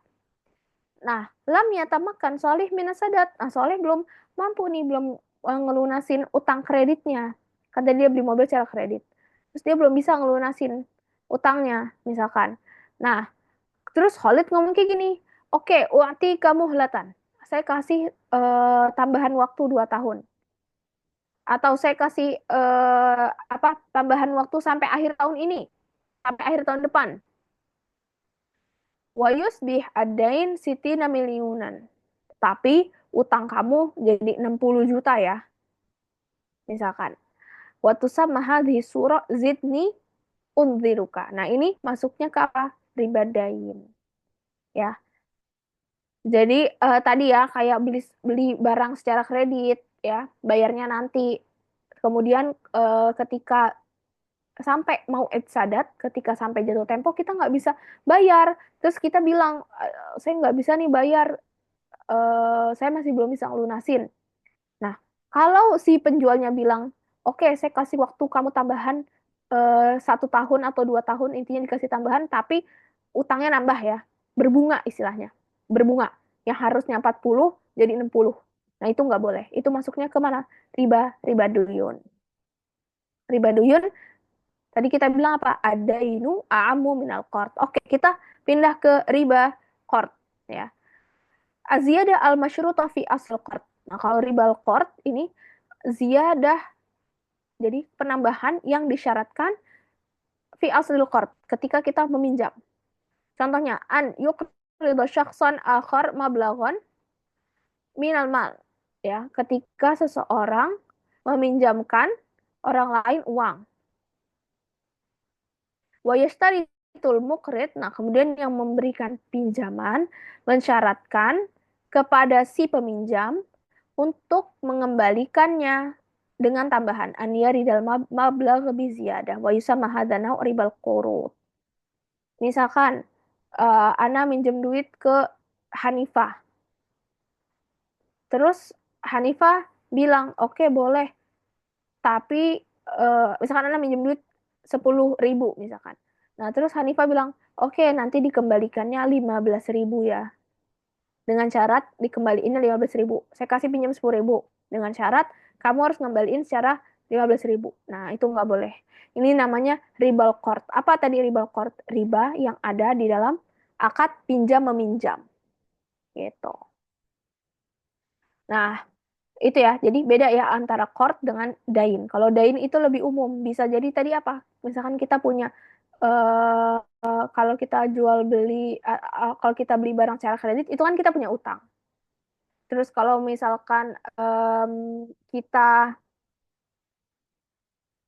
nah, lam yatamakan solih minasadat. Nah, solih belum mampu nih, belum ngelunasin utang kreditnya. Kata dia beli mobil secara kredit. Terus dia belum bisa ngelunasin utangnya, misalkan. Nah, terus Khalid ngomong kayak gini, oke, waktu kamu helatan. Saya kasih tambahan waktu 2 tahun. Atau saya kasih apa tambahan waktu sampai akhir tahun ini. Sampai akhir tahun depan. Wa yusbih adain sitina miliunan. Tapi utang kamu jadi 60 juta ya, misalkan. Waktu sama hadhi surah zidni unziruka. Nah, ini masuknya ke apa? Riba dain. Ya. Jadi tadi ya kayak beli beli barang secara kredit ya, bayarnya nanti. Kemudian ketika sampai mau sadat, ketika sampai jatuh tempo kita nggak bisa bayar. Terus kita bilang, saya nggak bisa nih bayar, saya masih belum bisa ngelunasin. Nah, kalau si penjualnya bilang, oke, saya kasih waktu kamu tambahan 1 tahun atau 2 tahun, intinya dikasih tambahan, tapi utangnya nambah ya, berbunga istilahnya, berbunga, yang harusnya 40 jadi 60. Nah, itu nggak boleh. Itu masuknya ke mana? Riba, riba duyun. Riba duyun, tadi kita bilang apa? Adainu a'amu minal qard. Oke, kita pindah ke riba qard. Ya. Aziyadah al-masyruta fi asl qard. Nah, kalau riba qard ini ziyadah, jadi penambahan yang disyaratkan fi aslil qard ketika kita meminjam. Contohnya, an yuqridu syakhsan akhar mablaghon minal mal. Ya, ketika seseorang meminjamkan orang lain uang. Wa yashtaritul muqrid, nah kemudian yang memberikan pinjaman mensyaratkan kepada si peminjam untuk mengembalikannya dengan tambahan aniyari dalam mablagh bi ziyadah wa yusamma hadza naw' ribal qurud. Misalkan Ana minjem duit ke Hanifah. Terus Hanifah bilang, oke boleh, tapi misalkan Anda minjem duit 10.000 misalkan. Nah, terus Hanifah bilang, oke nanti dikembalikannya 15.000 ya. Dengan syarat dikembaliinnya 15.000. Saya kasih pinjam 10.000. Dengan syarat kamu harus ngembaliin secara 15.000. Nah, itu nggak boleh. Ini namanya ribal qard. Apa tadi ribal qard? Riba yang ada di dalam akad pinjam meminjam. Gitu. Nah, itu ya. Jadi beda ya antara qard dengan dain. Kalau dain itu lebih umum. Bisa jadi tadi apa? Misalkan kita punya kalau kita jual beli kalau kita beli barang secara kredit itu kan kita punya utang. Terus kalau misalkan kita,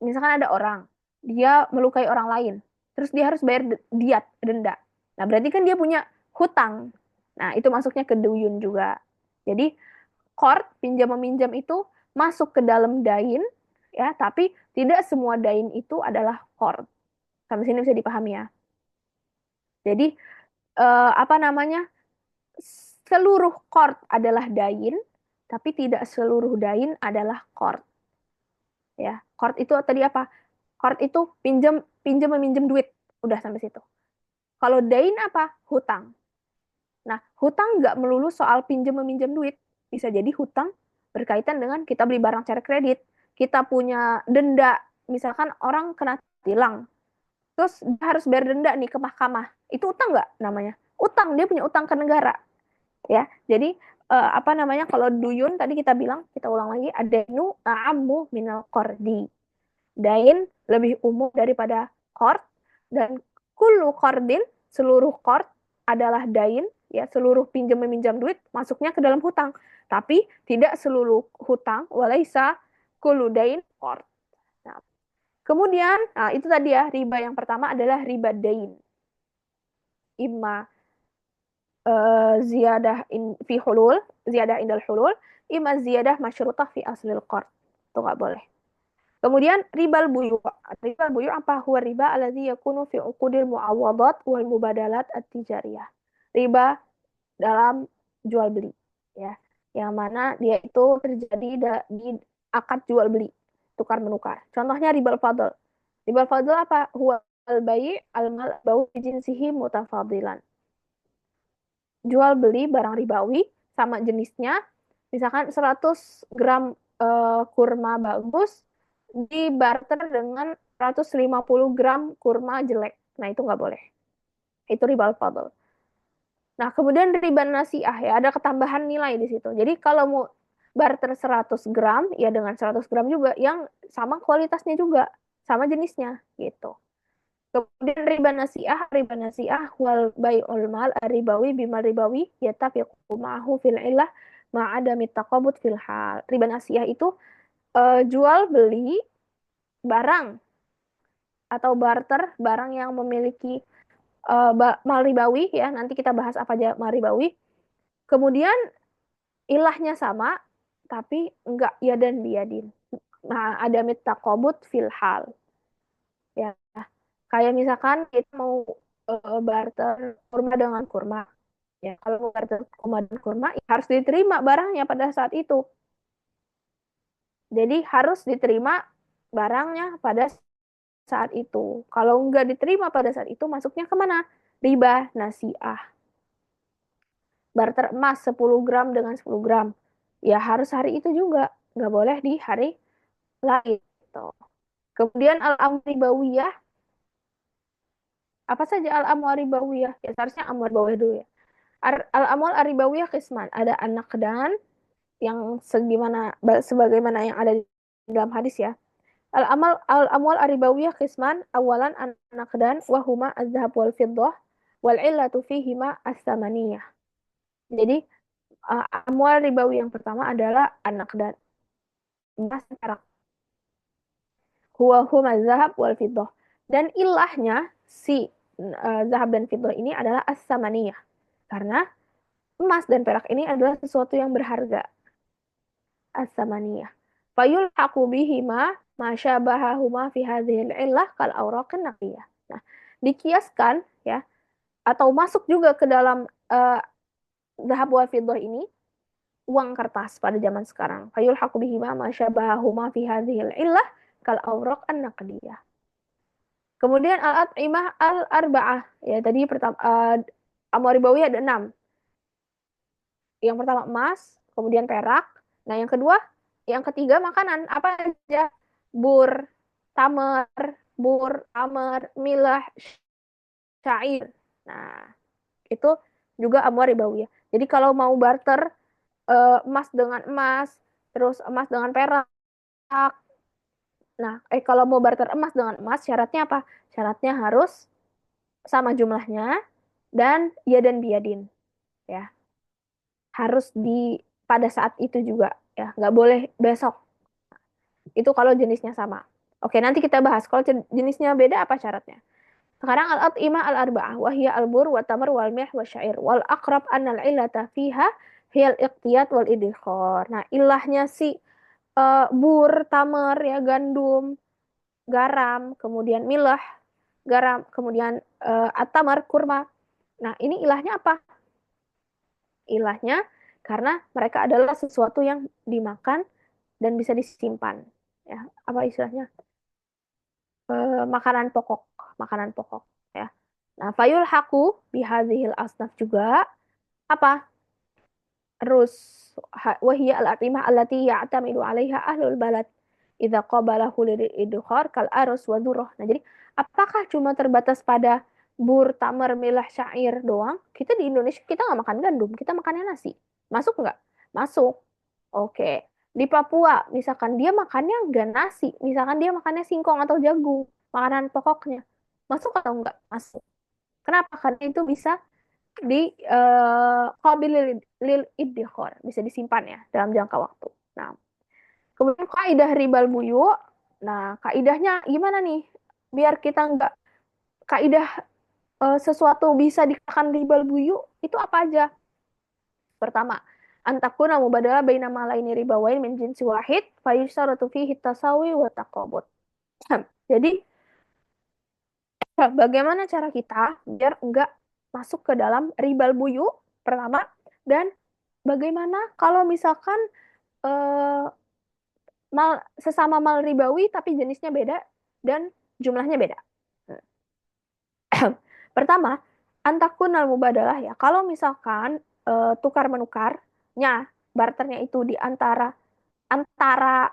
misalkan ada orang, dia melukai orang lain, terus dia harus bayar diat, denda. Nah, berarti kan dia punya hutang. Nah, itu masuknya ke duyun juga. Jadi, qard, pinjam meminjam itu masuk ke dalam dain, ya, tapi tidak semua dain itu adalah qard. Sampai sini bisa dipahami ya. Jadi, apa namanya? Seluruh qard adalah dain, tapi tidak seluruh dain adalah qard. Ya, qard itu tadi apa? Qard itu pinjam pinjam meminjam duit. Udah sampai situ. Kalau dain apa? Hutang. Nah, hutang nggak melulu soal pinjam meminjam duit. Bisa jadi hutang berkaitan dengan kita beli barang secara kredit. Kita punya denda. Misalkan orang kena tilang. Terus dia harus bayar denda nih ke mahkamah. Itu utang nggak namanya? Utang. Dia punya utang ke negara. Ya, jadi apa namanya? Kalau duyun tadi kita bilang, kita ulang lagi, adenu a'ammu minal qardi. Dain lebih umum daripada qard, dan kullu qardin, seluruh qard adalah dain, ya, seluruh pinjam meminjam duit masuknya ke dalam hutang. Tapi tidak seluruh hutang, walaisa kullu dain qard. Nah, kemudian, nah itu tadi ya, riba yang pertama adalah riba dain. Imma ziyadah fi hulul, ziyadah indal hulul, imma ziyadah masyrutah fi aslil qard. Itu nggak boleh. Kemudian ribal buyu. Ribal buyu apa? Huwa riba alladzi yakunu fi uqudil muawwadat wal mubadalat at-tijariyah. Riba dalam jual beli, ya. Yang mana dia itu terjadi di akad jual beli, tukar menukar. Contohnya ribal fadl. Ribal fadl apa? Huwa al-bai' al-mal bau jinsihi mutafadilan. Jual beli barang ribawi sama jenisnya, misalkan 100 gram kurma bagus dibarter dengan 150 gram kurma jelek. Nah, itu nggak boleh. Itu riba al-fadl. Nah, kemudian riba nasiah ya, ada ketambahan nilai di situ. Jadi kalau mau barter 100 gram, ya dengan 100 gram juga yang sama kualitasnya juga, sama jenisnya gitu. Kemudian riba nasiah wal bai'ul mal ribawi bimal ribawi yatafiqu ma'ahu fil illah ma'adami taqabud fil hal. Riba nasiah itu jual beli barang atau barter barang yang memiliki mal ribawi, ya. Nanti kita bahas apa aja mal ribawi. Kemudian ilahnya sama tapi enggak ya dan biadin. Nah, ada mitaqabud fil hal. Ya. Kayak misalkan kita mau barter kurma dengan kurma. Ya, kalau mau barter kurma dan kurma ya harus diterima barangnya pada saat itu. Jadi harus diterima barangnya pada saat itu. Kalau nggak diterima pada saat itu, masuknya kemana? Riba nasiah. Barter emas 10 gram dengan 10 gram. Ya harus hari itu juga. Nggak boleh di hari lain. Gitu. Kemudian al-amribawiyah. Apa saja al-amribawiyah? Ya seharusnya amar bawah dulu ya. Al-amwal aribawiyah qisman. Ada anak dan yang sebagaimana yang ada di dalam hadis ya. Al-amwal aribawiyah qisman, awalan an-naqdan wa huma az-zahab wal fiddah wal illatu fihima as-samaniyah. Jadi amwal ribawi yang pertama adalah an-naqdan, emas perak. Huwa huma az-zahab wal fiddah. Dan ilahnya si zahab dan fiddah ini adalah as-samaniyah. Karena emas dan perak ini adalah sesuatu yang berharga. As-samaniyah. Fayulhaqu bihima ma syabahahuma fi hadhil illah kal awraqin naqiyah. Nah, dikiaskan ya atau masuk juga ke dalam zahab wal fiddah ini uang kertas pada zaman sekarang. Fayulhaqu bihima ma syabahahuma fi hadhil illah kal awraq an-naqdiyah. Kemudian al-at'imah al-arba'ah. Ya, tadi pertama amwaribawi ada 6. Yang pertama emas, kemudian perak. Nah, yang kedua, yang ketiga makanan. Apa aja? Bur, tamar, milah, syair. Nah, itu juga amwaribawi ya. Jadi kalau mau barter emas dengan emas, terus emas dengan perak. Nah, kalau mau barter emas dengan emas, syaratnya apa? Syaratnya harus sama jumlahnya dan ya dan biadin ya. Harus di pada saat itu juga ya, nggak boleh besok. Itu kalau jenisnya sama. Oke, nanti kita bahas. Kalau jenisnya beda apa syaratnya? Sekarang al-at'imah al-arba'ah wahiyya al-bur wa tamar wal mih wa syair wal aqrab annal illata fiha hiyal iqtiyat wal idkhar. Nah, ilahnya si bur, tamar ya, gandum, garam, kemudian milah, garam, kemudian at-tamar, kurma. Nah, ini ilahnya apa? Ilahnya karena mereka adalah sesuatu yang dimakan dan bisa disimpan. Ya, apa istilahnya? Makanan pokok, makanan pokok ya. Nah, fayul haku bihadhil asnaf juga apa? Terus wahiyya al-atimah allati ya'tamidu 'alaiha ahlul balad idza qabalahu lil idkhar kal arus wa dhurrah. Nah, jadi apakah cuma terbatas pada bur, tamar, milah, syair doang? Kita di Indonesia kita nggak makan gandum, kita makannya nasi. Masuk nggak? Masuk. Oke. Di Papua, misalkan dia makannya nggak nasi, misalkan dia makannya singkong atau jagung, makanan pokoknya. Masuk atau nggak? Masuk. Kenapa? Karena itu bisa di qabil lil iddikhar, bisa disimpan ya dalam jangka waktu. Nah, kemudian kaidah ribal buyu. Nah, kaidahnya gimana nih? Biar kita nggak kaidah sesuatu bisa dikatakan ribal buyu itu apa aja? Pertama, antakuna mubadalah baina ma laini ribawain min jinsi wahid fayusharatu fihi tasawi wa taqabud. Jadi, bagaimana cara kita biar enggak masuk ke dalam ribal buyu pertama, dan bagaimana kalau misalkan eh, sesama mal ribawi tapi jenisnya beda dan jumlahnya beda. Pertama, antakun al mubadalah ya. Kalau misalkan tukar menukarnya, barternya itu di antara antara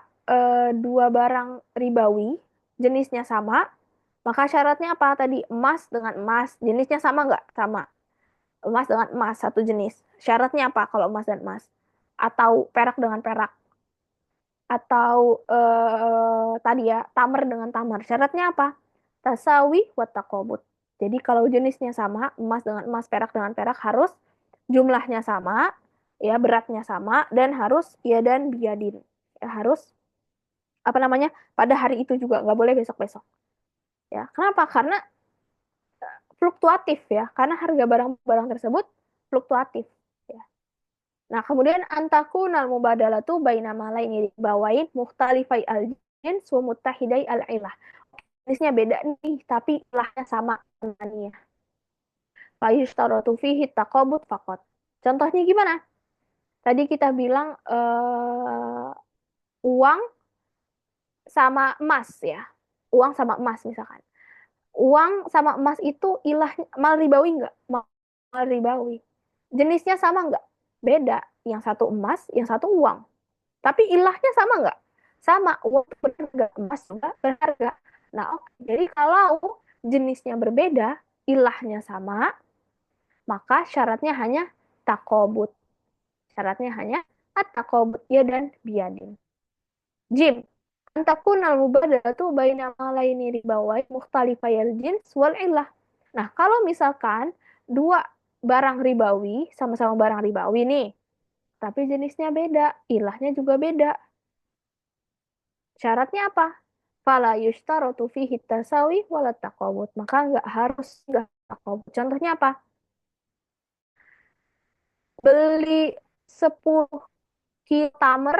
dua barang ribawi, jenisnya sama, maka syaratnya apa tadi? Emas dengan emas, jenisnya sama nggak? Sama. Emas dengan emas, satu jenis. Syaratnya apa kalau emas dan emas? Atau perak dengan perak? Atau tadi ya, tamar dengan tamar. Syaratnya apa? Tasawi wa taqabud. Jadi kalau jenisnya sama, emas dengan emas, perak dengan perak, harus jumlahnya sama, ya beratnya sama, dan harus ya dan biadin. Ya, harus apa namanya, pada hari itu juga, nggak boleh besok-besok. Ya, kenapa? Karena fluktuatif ya, karena harga barang-barang tersebut fluktuatif. Ya. Nah, kemudian antakunal mubadalatu baina malaini bawain mukhtalifai al-jins wa muttahidai al-ilah. Jenisnya beda nih, tapi ilahnya sama dengannya. Fayushtaratu fihi taqabud faqat. Contohnya gimana? Tadi kita bilang uang sama emas ya. Uang sama emas misalkan. Uang sama emas itu ilahnya mal ribawi nggak? Mal ribawi. Jenisnya sama nggak? Beda. Yang satu emas, yang satu uang. Tapi ilahnya sama nggak? Sama. Uang berharga, emas juga berharga. Nah, oke. Jadi kalau jenisnya berbeda, ilahnya sama, maka syaratnya hanya takobut. Syaratnya hanya at-takobut ya dan biadin. Jim, antakun al-mubadalatu baina malaini ribawai mukhtalifayal jins wal illah. Nah, kalau misalkan dua barang ribawi, sama-sama barang ribawi nih, tapi jenisnya beda, ilahnya juga beda. Syaratnya apa? Fala yushtaratu fihi tasawi wala taqawud. Maka nggak taqawud. Contohnya apa? Beli 10 kilo tamer,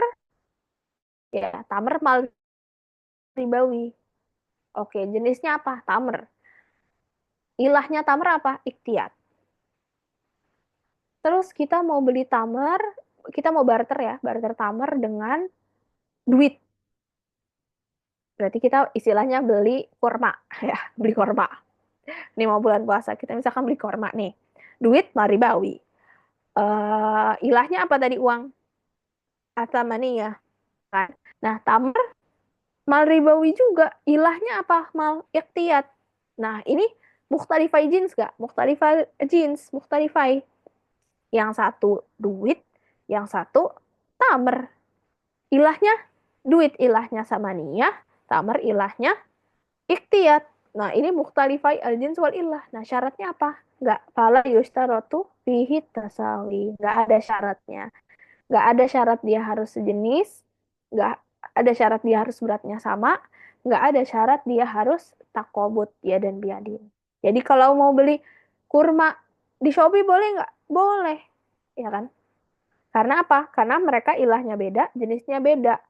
ya tamer mal ribawi. Oke, jenisnya apa? Tamer. Ilahnya tamer apa? Iktiyat. Terus kita mau beli tamer kita mau barter ya, barter tamar dengan duit. Berarti kita istilahnya beli kurma ya, beli kurma. Ini mau bulan puasa, kita misalkan beli kurma nih. Duit maribawi. Ilahnya apa tadi uang? Atamani ya kan. Nah, tamar mal ribawi juga. Ilahnya apa? Mal iktiyat. Nah, ini mukhtalifai jins gak? Mukhtalifai jins, mukhtalifai. Yang satu duit, yang satu tamer. Ilahnya duit, ilahnya samaniyah, tamer ilahnya iktiyat. Nah, ini mukhtalifai al-jins wal ilah. Nah, syaratnya apa? Nggak. Fala yustaratu fihi tasawi. Nggak ada syaratnya. Nggak ada syarat dia harus sejenis. Nggak ada syarat dia harus beratnya sama. Nggak ada syarat dia harus takobut ya dan biadin. Jadi kalau mau beli kurma di Shopee boleh nggak? Boleh. Ya kan? Karena apa? Karena mereka ilahnya beda, jenisnya beda.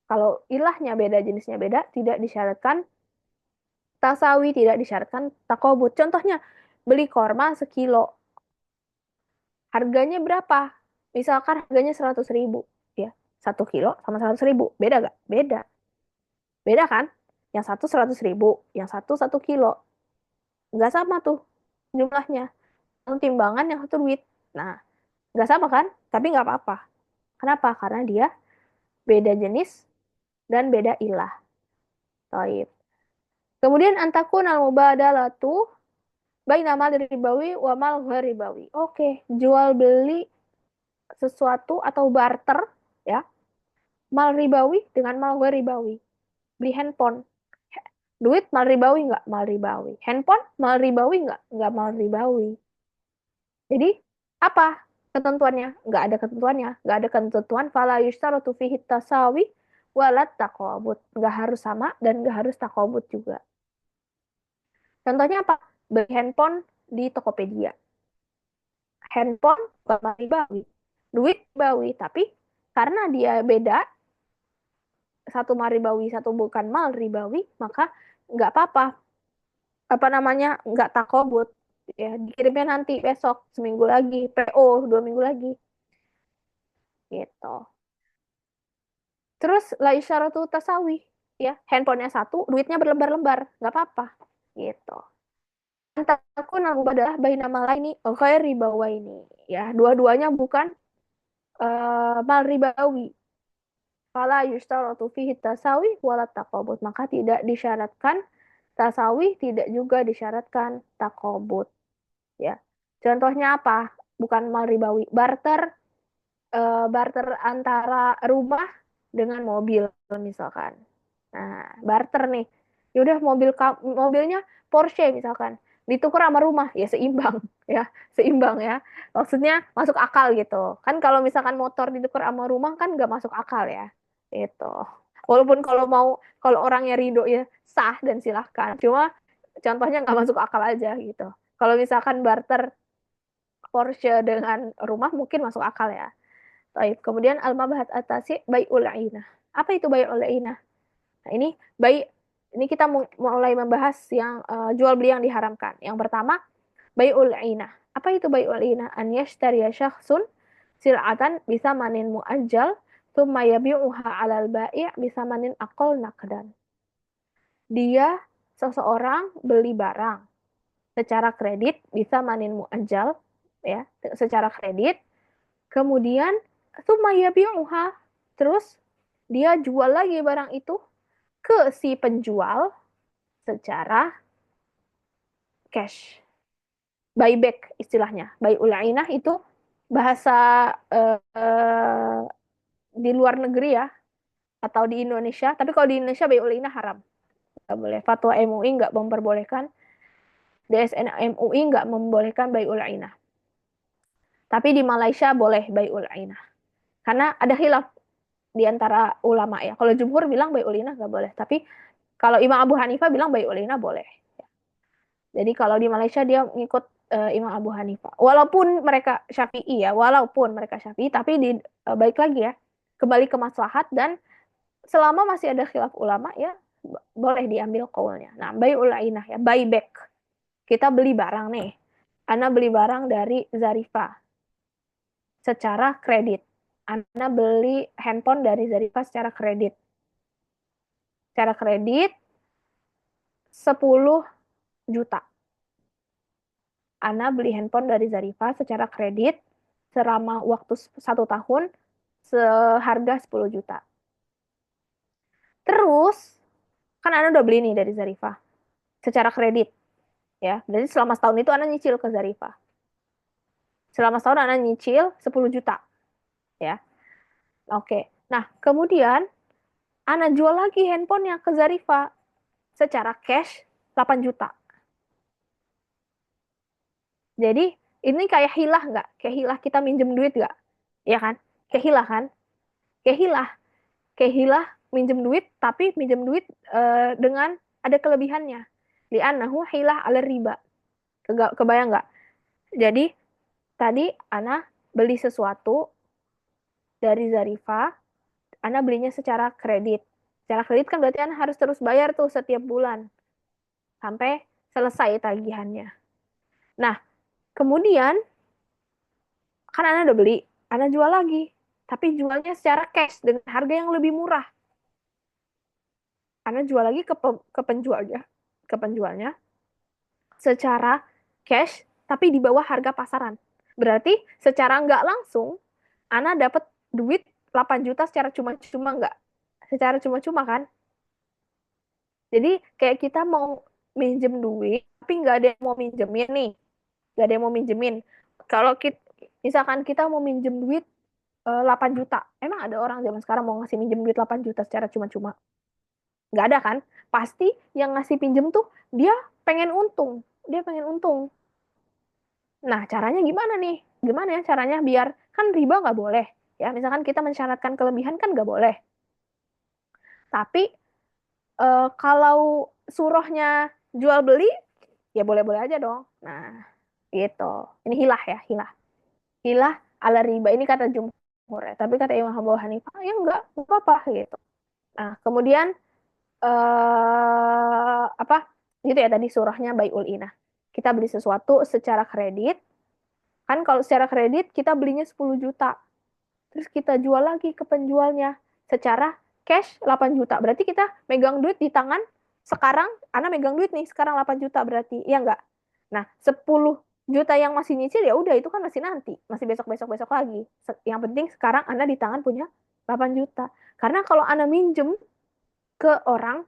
Kalau ilahnya beda, jenisnya beda, tidak disyaratkan tasawi, tidak disyaratkan takobut. Contohnya, beli korma sekilo. Harganya berapa? Misalkan harganya 100.000. Ya, 1 kilo sama 100.000. Beda gak? Beda. Beda kan? Yang satu 100.000, yang satu 1 kilo. Nggak sama tuh jumlahnya. Yang timbangan, yang satu duit. Nah, nggak sama kan? Tapi nggak apa-apa. Kenapa? Karena dia beda jenis dan beda ilah. Taib. Kemudian antakun al-mubadalatu baina mal ribawi wa mal ribawi. Oke, jual beli sesuatu atau barter ya, mal ribawi dengan mal ribawi. Beli handphone. Duit mal ribawi nggak? Mal ribawi. Handphone mal ribawi nggak? Nggak mal ribawi. Jadi apa ketentuannya? Nggak ada ketentuannya. Nggak ada ketentuan fala yushtaratu fihi tasawi walat taqabut. Nggak harus sama dan nggak harus taqabut juga. Contohnya apa? Beli handphone di Tokopedia. Handphone bukan ribawi. Duit ribawi, tapi karena dia beda, satu mal ribawi, satu bukan mal ribawi, maka nggak apa-apa. Apa namanya? Nggak takobut. Ya, dikirimnya nanti besok, seminggu lagi, PO 2 minggu lagi. Gitu. Terus la isyaratu tasawi. Ya, handphonenya satu, duitnya berlembar-lembar. Nggak apa-apa. Gitu. Antakun al-mubadalah baina malaini ghairi ribawaini. Ya, dua-duanya bukan mal ribawi. Fala yushtaratu fihi tasawi wala taqabut. Maka tidak disyaratkan tasawi, tidak juga disyaratkan takobut. Ya. Contohnya apa? Bukan mal ribawi. Barter, barter antara rumah dengan mobil misalkan. Nah, barter nih. Yaudah mobilnya Porsche misalkan. Ditukar sama rumah, ya seimbang. Ya, seimbang ya. Maksudnya masuk akal gitu. Kan kalau misalkan motor ditukar sama rumah kan nggak masuk akal ya. Itu. Walaupun kalau orangnya ridho ya sah dan silahkan. Cuma contohnya nggak masuk akal aja gitu. Kalau misalkan barter Porsche dengan rumah mungkin masuk akal ya. Baik. Kemudian al-mabahat atasi bai'ul ainah. Apa itu bai'ul ainah? Nah, ini kita mulai membahas yang jual beli yang diharamkan. Yang pertama, bai'ul ainah. Apa itu bai'ul ainah? An yashtariya syakhsun sil'atan bisa manin muajjal thumma yabi'uha 'alal bai' bisa manin aqal naqdan. Dia seseorang beli barang secara kredit bisa manin muajjal ya, secara kredit. Kemudian sumaya bi'uha. Terus dia jual lagi barang itu ke si penjual secara cash. Buyback istilahnya. Bai'ul ainah itu bahasa di luar negeri ya atau di Indonesia. Tapi kalau di Indonesia bai'ul ainah haram. Nggak boleh. Fatwa MUI nggak memperbolehkan. DSN MUI nggak membolehkan bai'ul ainah. Tapi di Malaysia boleh bai'ul ainah. Karena ada khilaf di antara ulama ya. Kalau jumhur bilang bai'ulinah nggak boleh, tapi kalau Imam Abu Hanifah bilang bai'ulinah boleh. Jadi kalau di Malaysia dia ngikut Imam Abu Hanifah. Walaupun mereka Syafi'i ya, walaupun mereka Syafi'i, tapi baik lagi ya, kembali ke maslahat dan selama masih ada khilaf ulama ya boleh diambil kaulnya. Nah, bai'ulinah ya, buyback. Kita beli barang nih. Ana beli barang dari Zarifa secara kredit. Ana beli handphone dari Zarifah secara kredit. Secara kredit 10 juta. Ana beli handphone dari Zarifah secara kredit selama waktu 1 tahun seharga 10 juta. Terus, kan Ana udah beli nih dari Zarifah secara kredit. Ya, jadi selama setahun itu Ana nyicil ke Zarifah. Selama setahun Ana nyicil 10 juta. Ya, oke. Nah, kemudian Ana jual lagi handphonenya ke Zarifah secara cash 8 juta. Jadi ini kayak hilah nggak? Kayak hilah kita minjem duit nggak? Ya kan? Kayak hilah kan? Kayak hilah. Kayak hilah minjem duit, tapi minjem duit dengan ada kelebihannya. Li'annahu hilah ala riba. Kebayang nggak? Jadi tadi Ana beli sesuatu dari Zarifah, Ana belinya secara kredit. Secara kredit kan berarti Ana harus terus bayar tuh setiap bulan sampai selesai tagihannya. Nah, kemudian kan Ana udah beli, Ana jual lagi. Tapi jualnya secara cash dengan harga yang lebih murah. Ana jual lagi ke penjualnya, ke penjualnya secara cash tapi di bawah harga pasaran. Berarti secara nggak langsung Ana dapat duit 8 juta secara cuma-cuma nggak? Secara cuma-cuma kan? Jadi kayak kita mau minjem duit tapi nggak ada yang mau minjemin nih. Nggak ada yang mau minjemin. Kalau kita, misalkan kita mau minjem duit 8 juta. Emang ada orang zaman sekarang mau ngasih minjem duit 8 juta secara cuma-cuma? Nggak ada kan? Pasti yang ngasih pinjem tuh dia pengen untung. Dia pengen untung. Nah, caranya gimana nih? Gimana ya caranya biar, kan riba nggak boleh. Ya, misalkan kita mensyaratkan kelebihan kan nggak boleh. Tapi kalau surohnya jual beli, ya boleh-boleh aja dong. Nah, gitu. Ini hilah ya, hilah. Hilah ala riba. Ini kata jumhur ya. Tapi kata Imam Abu Hanifah, ya nggak apa-apa gitu. Nah, kemudian apa? Gitu ya tadi surahnya baiul inah. Kita beli sesuatu secara kredit. Kan kalau secara kredit kita belinya 10 juta. Terus kita jual lagi ke penjualnya secara cash 8 juta. Berarti kita megang duit di tangan sekarang, Ana megang duit nih sekarang 8 juta berarti. Iya nggak? Nah, 10 juta yang masih nyicil ya udah itu kan masih nanti, masih besok-besok-besok lagi. Yang penting sekarang Ana di tangan punya 8 juta. Karena kalau Ana minjem ke orang,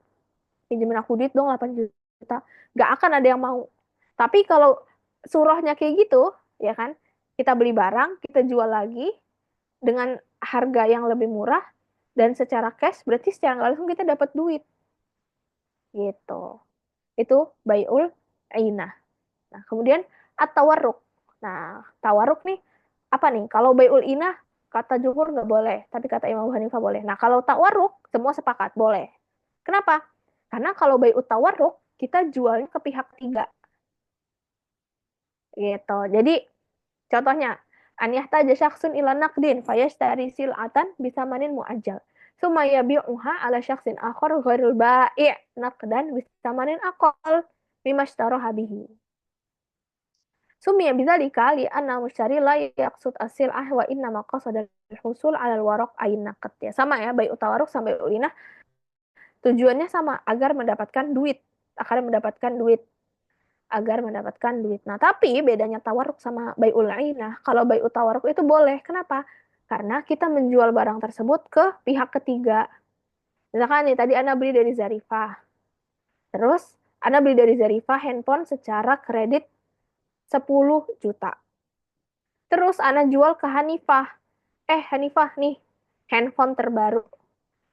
pinjemin aku duit dong 8 juta, nggak akan ada yang mau. Tapi kalau surahnya kayak gitu, ya kan, kita beli barang, kita jual lagi dengan harga yang lebih murah dan secara cash, berarti secara nggak langsung kita dapat duit gitu. Itu baiul ainah. Nah, kemudian at-tawarruk. Nah, tawarruk nih apa nih? Kalau baiul inah kata jumhur nggak boleh, tapi kata Imam Abu Hanifah boleh. Nah, kalau tawarruk semua sepakat boleh. Kenapa? Karena kalau baiul tawarruk kita jualnya ke pihak ketiga gitu. Jadi contohnya an yahtaja syakhsun ila naqdin fayashtari sil'atan bisamanin muajjal. Summa yabi'uha ala syakhsin akhar ghairul bai' naqdan bisamanin aqal mimma ishtaraha bihi. Summiya bidzalika li anna mushtari la yaqsud as-sil'ah wa inna ma qasada al-husul 'ala al-waraq ayin naqd. Ya sama ya, baik utawaruk sampai ulinah tujuannya sama agar mendapatkan duit, agar mendapatkan duit, agar mendapatkan duit. Nah, tapi bedanya tawaruk sama bai'ul ainah, kalau bai'ut tawaruk itu boleh. Kenapa? Karena kita menjual barang tersebut ke pihak ketiga. Misalkan nih, tadi Ana beli dari Zarifah. Terus, Ana beli dari Zarifah handphone secara kredit 10 juta. Terus Ana jual ke Hanifah. Hanifah nih, handphone terbaru.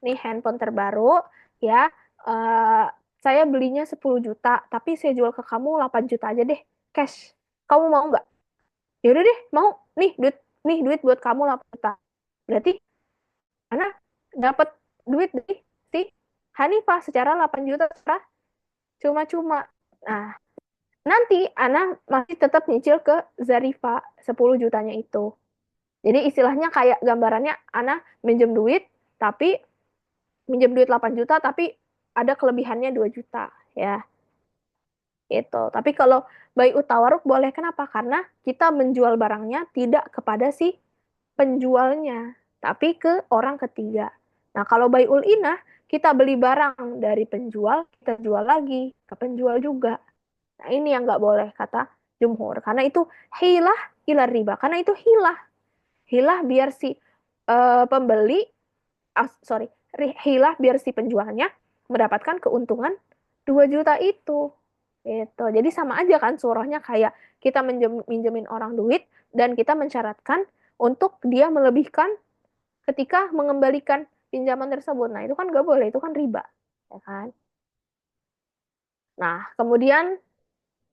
Nih handphone terbaru, ya. eh, saya belinya 10 juta, tapi saya jual ke kamu 8 juta aja deh, cash. Kamu mau nggak? Ya udah deh, mau. Nih duit buat kamu 8 juta. Berarti Ana dapat duit dari si Hanifah secara 8 juta secara cuma-cuma. Nah, nanti Ana masih tetap nyicil ke Zarifa 10 jutanya itu. Jadi istilahnya kayak gambarannya Ana minjem duit, tapi minjem duit 8 juta, tapi ada kelebihannya 2 juta. Ya, itu. Tapi kalau bayi utawaruk boleh. Kenapa? Karena kita menjual barangnya tidak kepada si penjualnya. tapi ke orang ketiga. Nah, kalau bai'ul inah, kita beli barang dari penjual, kita jual lagi ke penjual juga. Nah, ini yang nggak boleh kata jumhur. Karena itu hilah ila riba. Karena itu hilah. Hilah biar si pembeli, sorry, hilah biar si penjualnya mendapatkan keuntungan 2 juta itu. Gitu. Jadi sama aja kan surahnya kayak kita minjemin orang duit dan kita mensyaratkan untuk dia melebihkan ketika mengembalikan pinjaman tersebut. Nah, itu kan nggak boleh, itu kan riba. Ya kan? Nah, kemudian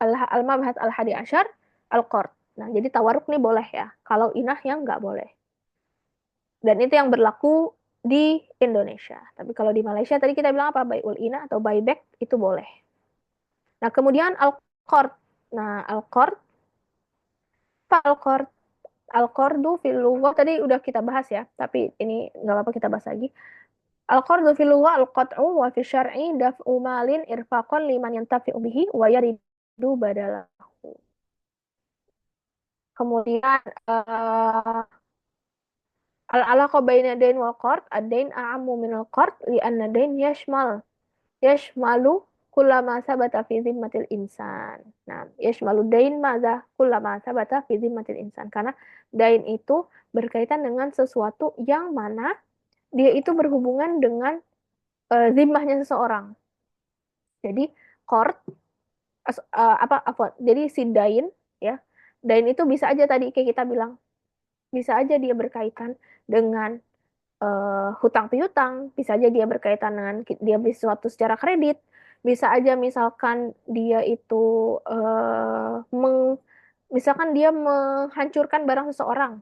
al-mabhat al-hadi asyar, al-qard. Nah, jadi tawaruk nih boleh ya. Kalau inah yang nggak boleh. Dan itu yang berlaku di Indonesia. Tapi kalau di Malaysia tadi kita bilang apa? Bai'ul inah atau buyback itu boleh. Nah, kemudian al-qard. Nah, al-qard, apa al-qard? Al-qardu fil lughah tadi udah kita bahas ya, tapi ini nggak apa-apa kita bahas lagi. Al-qardu fil lughah al-qat'u wa fi syar'i daf'u malin irfaqan liman yantafi'u bihi wa yaridu badalahu. Kemudian al-alaqa baina dain wal qard, ad-dain a'ammu min al-qard li'anna dain yashmalu kullama sabata fi zimmatil insan. Nah, yashmalu dain madza kullama sabata fi zimmatil insan. Karena dain itu berkaitan dengan sesuatu yang mana dia itu berhubungan dengan zimmahnya seseorang. Jadi qard jadi si dain ya. Dain itu bisa aja tadi kayak kita bilang, bisa aja dia berkaitan dengan hutang piutang, bisa aja dia berkaitan dengan dia beli sesuatu secara kredit, bisa aja misalkan dia itu uh, meng, misalkan dia menghancurkan barang seseorang,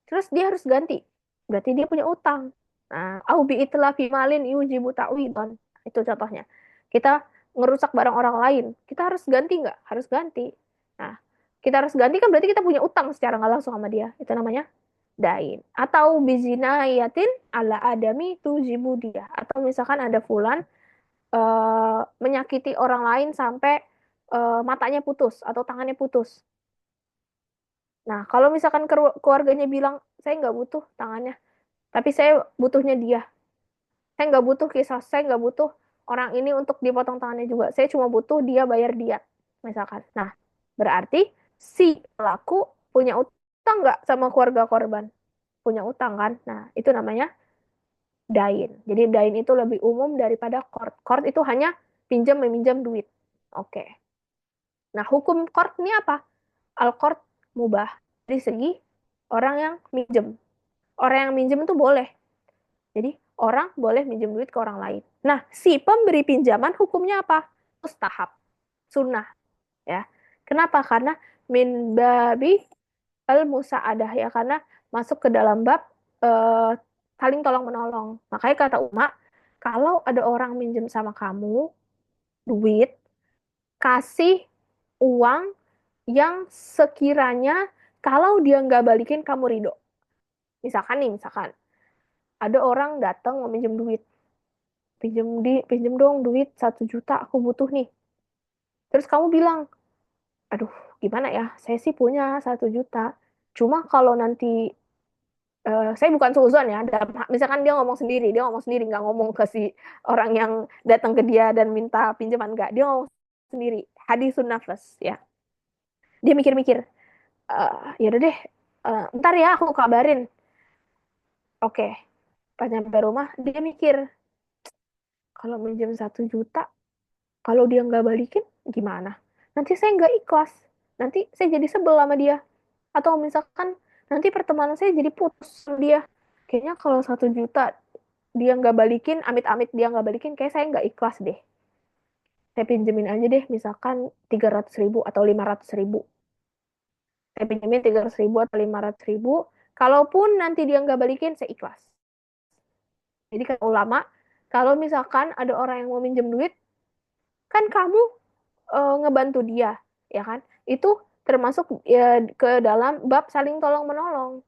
terus dia harus ganti, berarti dia punya utang. Nah, au bi itlafi malin yujibu ta'widon. Itu contohnya. Kita ngerusak barang orang lain, kita harus ganti nggak? Harus ganti. Nah, kita harus ganti kan berarti kita punya utang secara nggak langsung sama dia. Itu namanya dain. Atau bizinayatin ala adami tujibu dia. Atau misalkan ada fulan menyakiti orang lain sampai matanya putus atau tangannya putus. Nah, kalau misalkan keluarganya bilang, saya nggak butuh tangannya, tapi saya butuhnya dia. Saya nggak butuh kisah, saya nggak butuh orang ini untuk dipotong tangannya juga. Saya cuma butuh dia bayar diat, misalkan. Nah, berarti si pelaku punya utang nggak sama keluarga korban? Punya utang kan? Nah, itu namanya dain. Jadi dain itu lebih umum daripada qard. Qard itu hanya pinjam meminjam duit. Oke. Nah, hukum qard ini apa? Al-qard mubah. Dari segi orang yang minjem. Orang yang minjem itu boleh. Jadi orang boleh minjem duit ke orang lain. Nah, si pemberi pinjaman hukumnya apa? Mustahab, sunnah, ya. Kenapa? Karena min babi al musaadah ya, karena masuk ke dalam bab eh, saling tolong menolong. Makanya kata Uma, kalau ada orang minjem sama kamu duit, kasih uang yang sekiranya kalau dia nggak balikin kamu ridho. Misalkan nih, misalkan ada orang datang mau minjem duit, pinjem dong duit 1 juta, aku butuh nih. Terus kamu bilang, aduh gimana ya, saya sih punya 1 juta. Cuma kalau nanti saya bukan suzon ya, misalkan dia ngomong sendiri, nggak ngomong ke si orang yang datang ke dia dan minta pinjaman, nggak, dia ngomong sendiri, hadisun nafas ya. Dia mikir-mikir, ya udah deh, ntar ya aku kabarin. Oke, pas nyampe rumah dia mikir, kalau minjem 1 juta, kalau dia nggak balikin, gimana? Nanti saya nggak ikhlas. Nanti saya jadi sebel sama dia. Atau misalkan nanti pertemanan saya jadi putus sama dia. Kayaknya kalau 1 juta dia nggak balikin, amit-amit dia nggak balikin, kayak saya nggak ikhlas deh. Saya pinjemin aja deh, misalkan 300 ribu atau 500 ribu. Saya pinjemin 300 ribu atau 500 ribu. Kalaupun nanti dia nggak balikin, saya ikhlas. Jadi kata ulama, kalau misalkan ada orang yang mau minjem duit, kan kamu ngebantu dia, ya kan? Itu termasuk ya, ke dalam bab saling tolong menolong.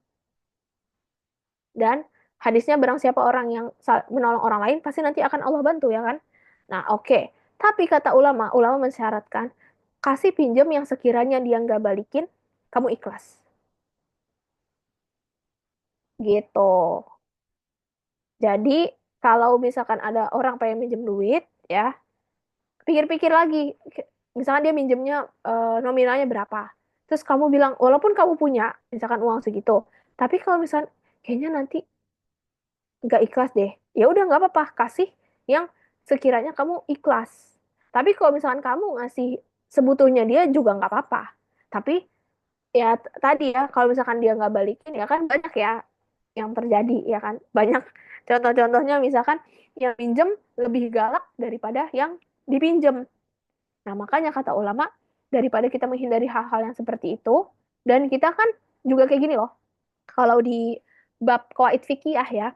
Dan hadisnya barang siapa orang yang menolong orang lain pasti nanti akan Allah bantu ya kan? Nah, oke. Okay. Tapi kata ulama, ulama mensyaratkan kasih pinjam yang sekiranya dia nggak balikin, kamu ikhlas. gitu. Jadi kalau misalkan ada orang pengen minjem duit, ya pikir-pikir lagi. Misalkan dia minjemnya nominalnya berapa. Terus kamu bilang, walaupun kamu punya misalkan uang segitu, tapi kalau misalkan kayaknya nanti nggak ikhlas deh, ya udah nggak apa-apa, kasih yang sekiranya kamu ikhlas. Tapi kalau misalkan kamu ngasih sebetulnya dia juga nggak apa-apa. Tapi ya tadi ya, kalau misalkan dia nggak balikin ya kan banyak ya yang terjadi ya kan. Banyak contoh-contohnya misalkan yang pinjem lebih galak daripada yang dipinjem. Nah, makanya kata ulama, daripada kita menghindari hal-hal yang seperti itu, dan kita kan juga kayak gini loh, kalau di bab qawaid fikih ya,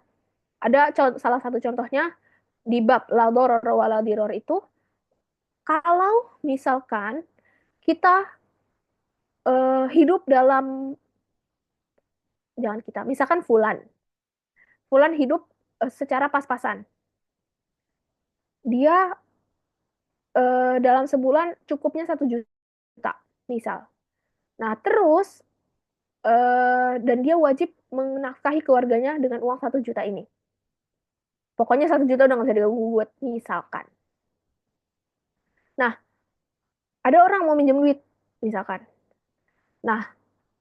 ada salah satu contohnya di bab la doror wa la diror itu, kalau misalkan kita hidup dalam, jangan kita, misalkan Fulan hidup secara pas-pasan. Dia dalam sebulan cukupnya 1 juta, misal. Nah, terus dan dia wajib menafkahi keluarganya dengan uang 1 juta ini. Pokoknya 1 juta udah nggak bisa diganggu buat misalkan. Nah, ada orang mau minjem duit, misalkan. Nah,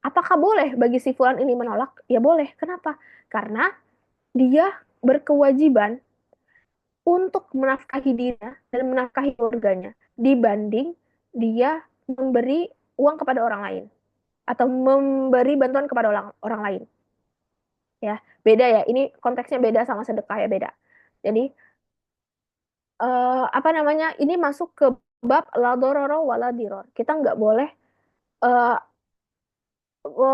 apakah boleh bagi si Fulan ini menolak? Ya boleh. Kenapa? Karena dia berkewajiban untuk menafkahi dirinya dan menafkahi keluarganya dibanding dia memberi uang kepada orang lain atau memberi bantuan kepada orang orang lain. Ya, beda ya. Ini konteksnya beda sama sedekah ya beda. Jadi apa namanya? Ini masuk ke bab la dororo wala diror. Kita nggak boleh eh,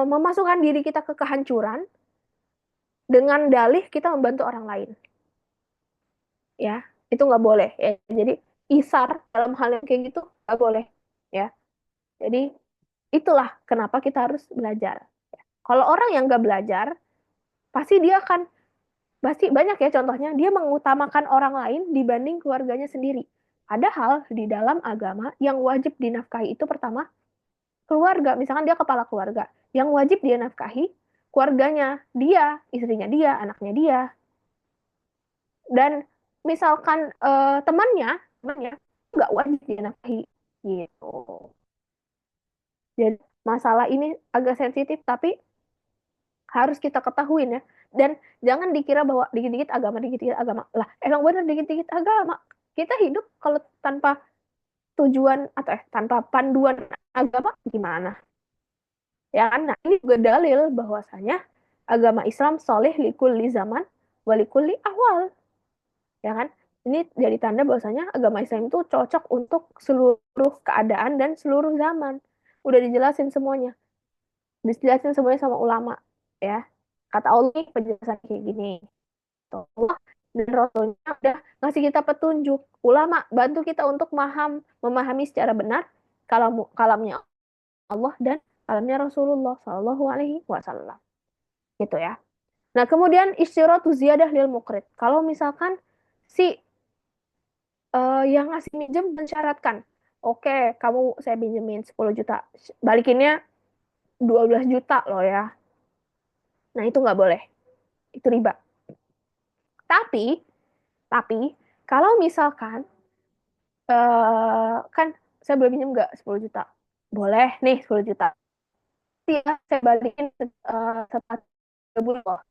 memasukkan diri kita ke kehancuran dengan dalih kita membantu orang lain. Ya, itu nggak boleh. Ya. Jadi isar dalam hal yang kayak gitu nggak boleh. Ya, jadi itulah kenapa kita harus belajar. Kalau orang yang nggak belajar, pasti dia akan pasti banyak ya contohnya dia mengutamakan orang lain dibanding keluarganya sendiri. Padahal di dalam agama yang wajib dinafkahi itu pertama keluarga, misalkan dia kepala keluarga, yang wajib dia nafkahi keluarganya, dia, istrinya dia, anaknya dia, dan misalkan temannya nggak wajib dia nafkahi gitu. Jadi masalah ini agak sensitif, tapi harus kita ketahuin ya. Dan jangan dikira bahwa dikit-dikit agama. Lah, emang benar dikit-dikit agama. Kita hidup kalau tanpa tujuan atau tanpa panduan agama gimana? Ya kan? Nah, ini juga dalil bahwasanya agama Islam soleh likulli zaman walikulli awal. Ya kan? Ini jadi tanda bahwasanya agama Islam itu cocok untuk seluruh keadaan dan seluruh zaman. Udah dijelasin semuanya. Dijelasin semuanya sama ulama. Ya. Kata Allah nih penjelasan kayak gini. Tuh. Allah dan Rasulnya udah ngasih kita petunjuk. Ulama bantu kita untuk memahami secara benar kalamnya Allah dan kalamnya Rasulullah Shallallahu Alaihi Wasallam. Gitu ya. Nah, kemudian isyratu ziyadah lil mukrid. Kalau misalkan si yang ngasih minjem mensyaratkan, oke, kamu saya pinjemin 10 juta, balikinnya 12 juta loh ya. Nah, itu nggak boleh. Itu riba. Tapi, tapi kalau misalkan kan saya boleh pinjam nggak 10 juta? Boleh nih 10 juta. Ya, saya balikin setelah 3 bulan loh.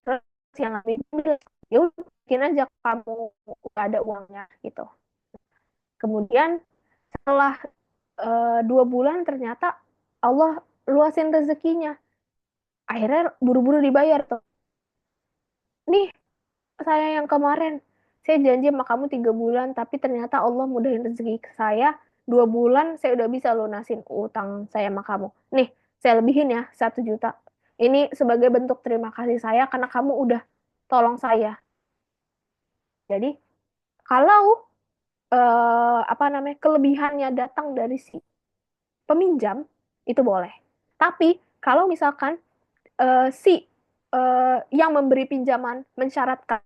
Terus yang ngambil bilang, ya udah bikin aja kamu udah ada uangnya gitu. Kemudian setelah 2 bulan ternyata Allah luasin rezekinya. Akhirnya buru-buru dibayar tuh. Nih saya yang kemarin, saya janji sama kamu 3 bulan, tapi ternyata Allah mudahin rezeki ke saya. 2 bulan saya udah bisa lunasin utang saya sama kamu. Nih, saya lebihin ya 1 juta. Ini sebagai bentuk terima kasih saya karena kamu udah tolong saya. Jadi kalau apa namanya kelebihannya datang dari si peminjam itu boleh. Tapi kalau misalkan si yang memberi pinjaman mensyaratkan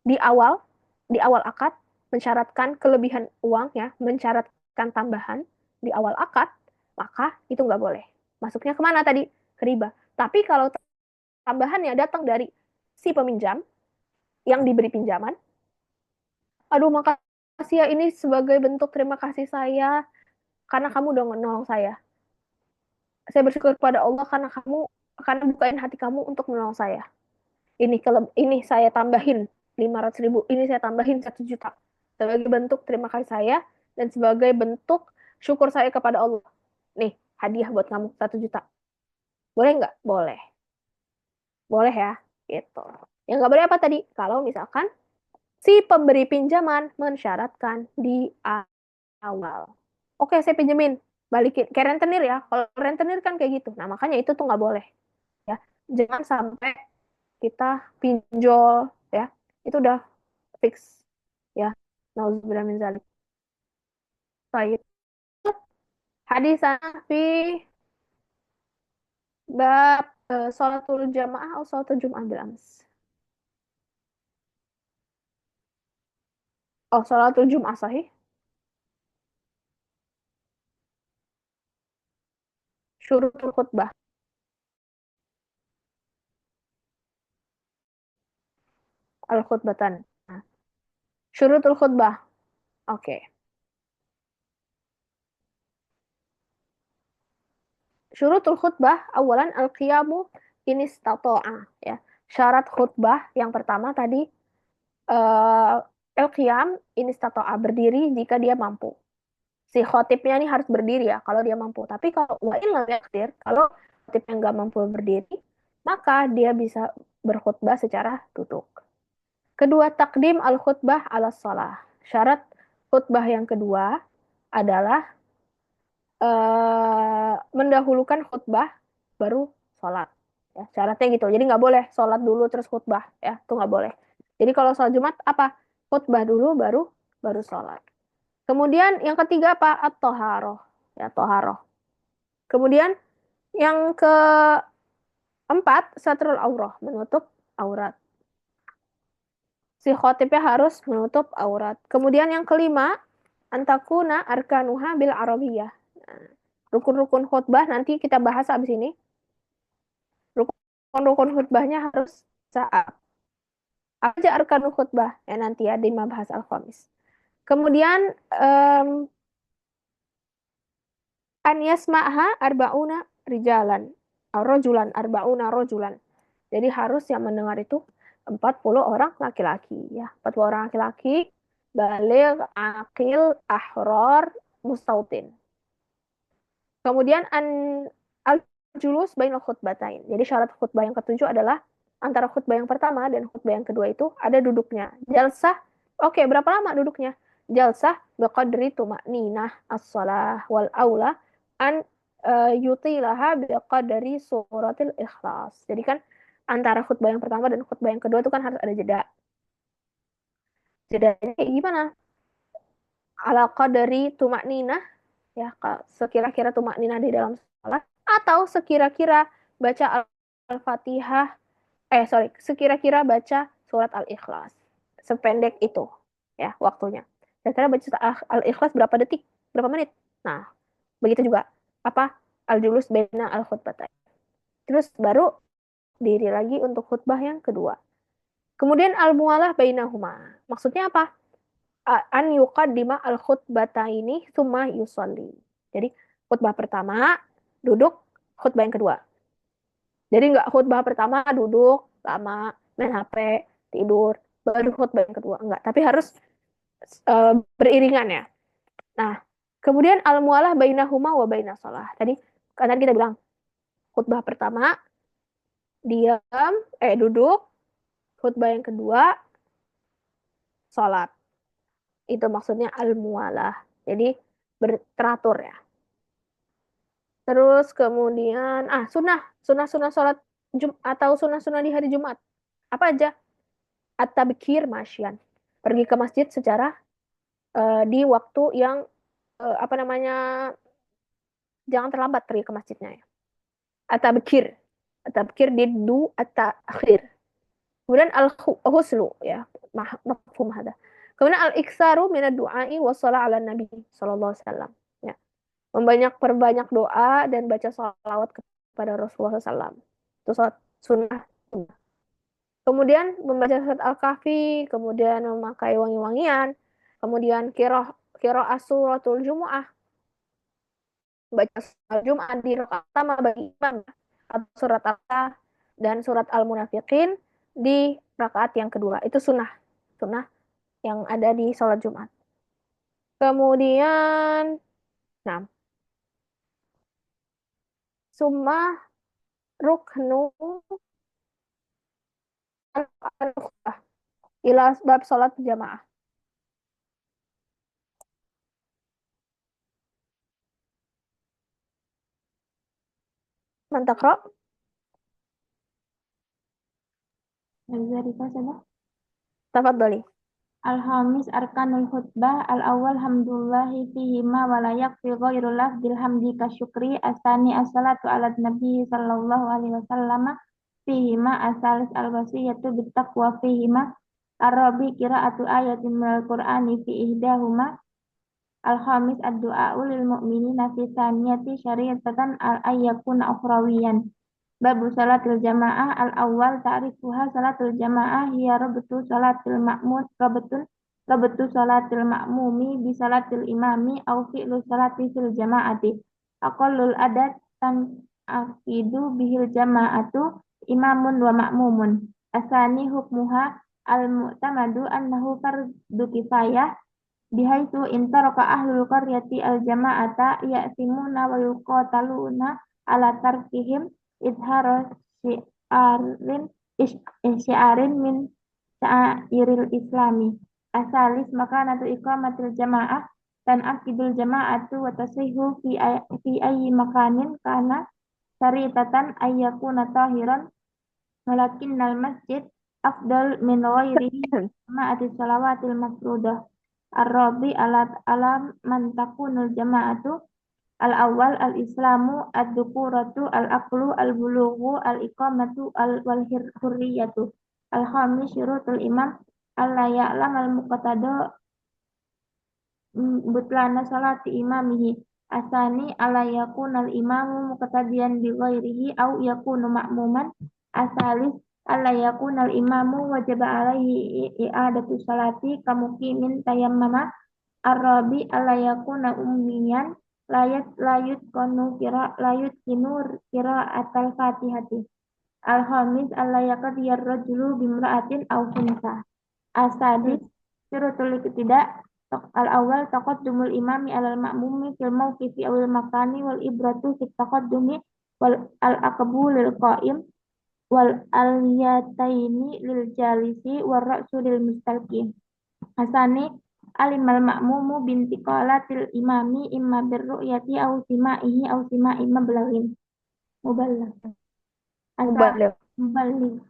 di awal di awal akad mensyaratkan kelebihan uang ya, mensyaratkan tambahan di awal akad, maka itu nggak boleh. Masuknya kemana tadi? Ke riba. Tapi kalau tambahannya datang dari si peminjam yang diberi pinjaman. Aduh, makasih ya, ini sebagai bentuk terima kasih saya karena kamu udah menolong saya. Saya bersyukur kepada Allah karena bukain hati kamu untuk menolong saya. Ini saya tambahin 500.000, ini saya tambahin 1 juta sebagai bentuk terima kasih saya dan sebagai bentuk syukur saya kepada Allah. Nih, hadiah buat kamu 1 juta. Boleh nggak? Boleh. Boleh ya, gitu. Yang nggak boleh apa tadi? Kalau misalkan si pemberi pinjaman mensyaratkan di awal. Oke, saya pinjemin, balikin. Kayak rentenir ya. Kalau rentenir kan kayak gitu. Nah, makanya itu tuh nggak boleh. Ya, jangan sampai kita pinjol, ya. Itu udah fix, ya. Nauzubillah min zalik. Baik. Hadis fi bab sholatul jamaah atau sholatul jum'ah bil ams. Oh, sholatul jum'ah sahih. Syurutul khutbah. Al-khutbatan. Nah, syurutul khutbah. Oke. Syurutul khutbah awalan al-qiyamu in istata'a, ya. Syarat khutbah yang pertama tadi eh al-qiyam in istata'a, berdiri jika dia mampu. Si khotibnya ini harus berdiri ya kalau dia mampu. Tapi kalau wa illa yaqdir, kalau khotibnya nggak mampu berdiri, maka dia bisa berkhutbah secara duduk. Kedua, takdim al-khutbah ala shalah. Syarat khutbah yang kedua adalah mendahulukan khutbah baru sholat. Ya, syaratnya gitu. Jadi nggak boleh sholat dulu terus khutbah, ya, itu nggak boleh. Jadi kalau sholat Jumat apa? Khutbah dulu baru baru sholat. Kemudian yang ketiga apa? At-toharoh, ya, toharoh. Kemudian yang keempat, satrul aurah, menutup aurat. Si khotibnya harus menutup aurat. Kemudian yang kelima, antakuna arkanuha bil arabiyah. Nah, rukun-rukun khutbah nanti kita bahas abis ini. Rukun-rukun khutbahnya harus saat. Apa aja arkanul khutbah? Ya nanti ya di mabahas al-khamis. Kemudian em, an yasma'ha arba'una rijalan. Rojulan, arba'una rojulan. Jadi harus yang mendengar itu 40 orang laki-laki, ya. 40 orang laki-laki, baligh, akil, ahror, mustautin. Kemudian al julus bainal khutbatain. Jadi syarat khutbah yang ketujuh adalah antara khutbah yang pertama dan khutbah yang kedua itu ada duduknya. Jalsah, oke, berapa lama duduknya? Jalsah biqadri tuma'ninah as-salah wal aula an yutilaha biqadri suratil ikhlas. Jadi kan antara khutbah yang pertama dan khutbah yang kedua itu kan harus ada jeda. Jedanya kayak gimana? Ala qadri tuma'ninah, ya, sekira-kira tuma'ninah di dalam sholat, atau sekira-kira baca Al-Fatihah, sekira-kira baca surat Al-Ikhlas. Sependek itu, ya, waktunya. Kira-kira baca Al-Ikhlas berapa detik, berapa menit. Nah, begitu juga apa al-julus baina al-khutbatain. Terus baru diri lagi untuk khutbah yang kedua. Kemudian al-mualah bainahuma. Maksudnya apa? An yuqaddima al-khutbataini summa yusolli. Jadi khutbah pertama duduk, khutbah yang kedua. Jadi nggak khutbah pertama duduk lama main HP tidur baru khutbah yang kedua, enggak. Tapi harus beriringan ya. Nah, kemudian al-mualah bainahuma wa bainas shalah. Tadi kita bilang khutbah pertama diam, duduk, khutbah yang kedua sholat. Itu maksudnya al-mualah. Jadi teratur ya. Terus kemudian sunnah sholat atau sunnah di hari Jumat. Apa aja? At-tabkir masyian. Pergi ke masjid secara di waktu yang apa namanya, jangan terlambat pergi ke masjidnya ya. At-tabkir. At-tabkir diddu at-takhir. Kemudian al-huslu ya. Mafhum hada. Kemudian al-iksaru minad du'ai wa shalah ala nabi sallallahu alaihi wasallam. Ya. Perbanyak doa dan baca salawat kepada Rasulullah SAW. Itu salat sunnah Kemudian membaca surat Al-Kahfi, kemudian memakai wangi-wangian, kemudian qiraah suratul Jumu'ah, baca surat Jumat di rakaat pertama bagi imam, atau surat Al-Fatihah dan surat Al-Munafiqin di rakaat yang kedua. Itu sunnah, sunnah yang ada di sholat Jumat. Kemudian, nah, summa ruknu ila bab sholat jamaah. Mantakro, Al-Zarifah sana. tafadhali. Al-Hamis Arkanul Khutbah Al-Awwal Hamdulillahi fihima walayak fi ghairu lafdil hamdi kasyukri Asani as-salatu ala nabi sallallahu alaihi wasallam fihima asalis al-wasiyatu bittaqwa fihima Arabi qira'atu ayatin minal Qur'ani fi ihdahuma Al-Khamis ad-du'a'u lil mu'minina fi saniyati syari'atan al-ayyakuna ukhrawiyan Babu salatul jamaah al-awwal ta'rifuha salatul jamaah hiya rabtu salatul ma'mum rabtu salatul ma'mumi bi salatul imami au fi'lu salati fil jama'ati aqallul adad tan akidu bihil jama'atu imamun wa ma'mumun asani hukmuha al-mu'tamadu annahu fardu kifayah bihaitu intaraka ahlul qaryati al-jama'ata ya'simuna wa yuqataluna ala tarkihim idhara syiarin min syairil islami asalis makanatu iqamatil jama'ah dan akidul jama'atu wa tasihu fi ayyi makanin kana syari'atan ayyakuna tahiran walakinnal masjid afdal min ghairihi jama'atis salawatil mafrudah Ar-Rabi alam man takunul jama'atu al-awwal al-islamu ad-dukuratu al-aqlu al-bulughu al-iqamatu wal-hurriyatu al-khamis syurutul imam alla ya'lam al-muqtada butlana salati imamihi asani ala yakunal imamu muqtadiyan bi ghairihi au yakunu ma'muman asalis alla yakunal imamu wajaba alaihi i'adatu salati kamukimin tayammama arabi alla yakuna ummiyan layut kinur kira atal fatihati al-khamis alla yaqdiyar rajulu bimra'atin au khunsa asadis syurutul tidak al-awwal taqaddumul imami alal ma'mumi fil mawqifi awil makani wal ibratu fit taqaddumi wal al-aqbu lil qa'im wal aliyataini lil jalisi war ra'su lil mustalqi asani alimal ma'mumu binti qalatil imami imma birru'yati aw sima'ihi aw sima'i mablaghin muballigh Mubaligh. muballigh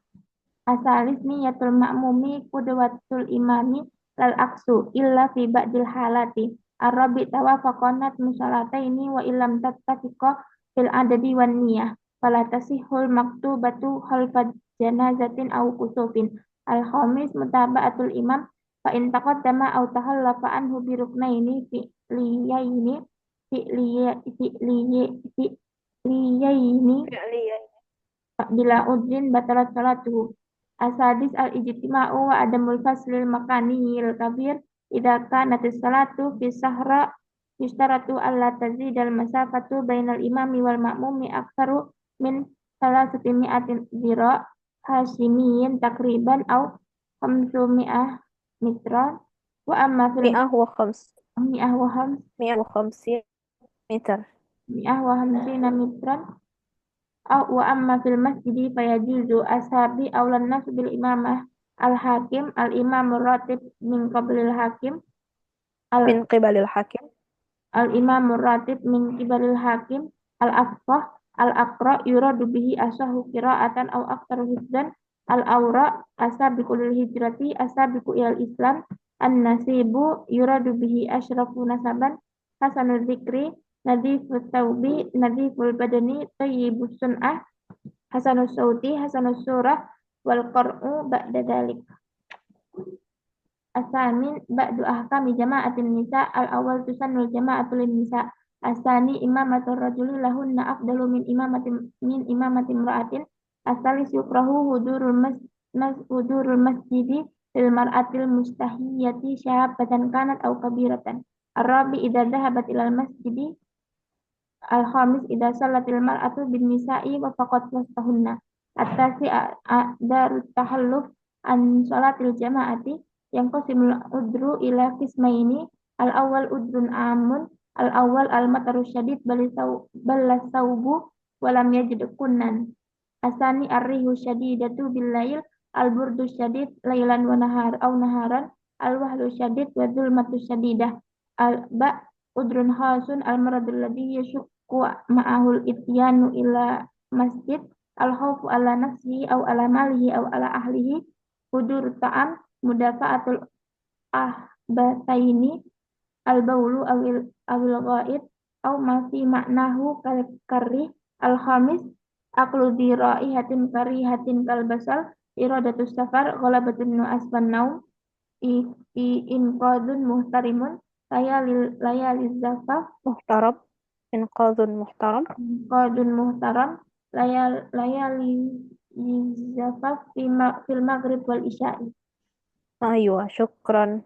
asalis niyatul ma'mumi qudwatul imami lal aksu illa fi ba'dil halati arabi tawafaqanat musalataini wa illam tattafiqa fil adadi wan niyah fala tasihul maktubatu khalfad janazatin aw kusufin al khamis mutaba'atul imam fa in taqaddama aw tahallafa anhu bi ruknaini fi liyaini fi liyaini bila udrin batalat salatuhu asadis al-ijtima'u wa adamul faslil makaniyil kabir idza kanatis salatu fi sahra yustaratu alla tazidal masafatu bainal imami wal ma'mumi aktsaru min salasati mi'atin zira hasimiyin takriban au khamsumi'ah mitra wa amma fil Mi'ah wa khams. mi'ah wa khams Mi'ah wa khamsin meter. mi'ah wa khamsina mitran wa amma fil masjidi fayajuzu ashabi awlan nas bil imamah al hakim al imamur ratib min qablil hakim al Min qibalil hakim. al imamur ratib min qibalil hakim al afqah al aqra yuradu bihi asahu qira'atan aw aktaru hifdan al awra asabiqu lil hijrati asabiqu ilal islam an nasibu yuradu bihi asyrafu nasaban hasanul zikri nadifut taubi nadiful badani tayyibus sun'ah hasanus sauti hasanus surah wal qar'u ba'da dalik asamin ba'du ahkami jama'atin nisa al awal tusannul jama'atul nisa asani imamatul rajuli lahunna afdalu min imamati imra'atin Asalis yukrahu hudurul masjidi lil mar'atil mustahiyati syabatan kanat au kabiratan. Arabi idza dhahabat ilal masjidi al-khamis idza salatil mar'atu bin nisa'i wa faqat wastahunna. At-tasi darut tahalluf an salatil jama'ati yang qasimul udru ila qismaini al-awwal udrun amun al-awwal al-mataru syadid balasaubu walam yajid kunnan asani arrihu syadidatu bil lail al-burdu syadid lailan wa nahar au naharan al-wahlu syadid wa dhulmatu syadidah al-ba udrun khasun al-maradul ladhi yashukku ma'ahul ityanu ila masjid al-khawfu ala nafsihi au ala malihi au ala ahlihi hudur ta'am mudafa'atul ahbataini al-bawlu awil ghaid au ma fi maknahu kal karri al-khamis aklu di raihatin karihatin kal basal iradatus safar ghalabatun nu'as wan naum inqadun muhtarimun layalil zafaf Muhtaram. Inqadun muhtaram. inqadun muhtaram layalil zafaf fil maghrib wal isya'i. Aywa, syukran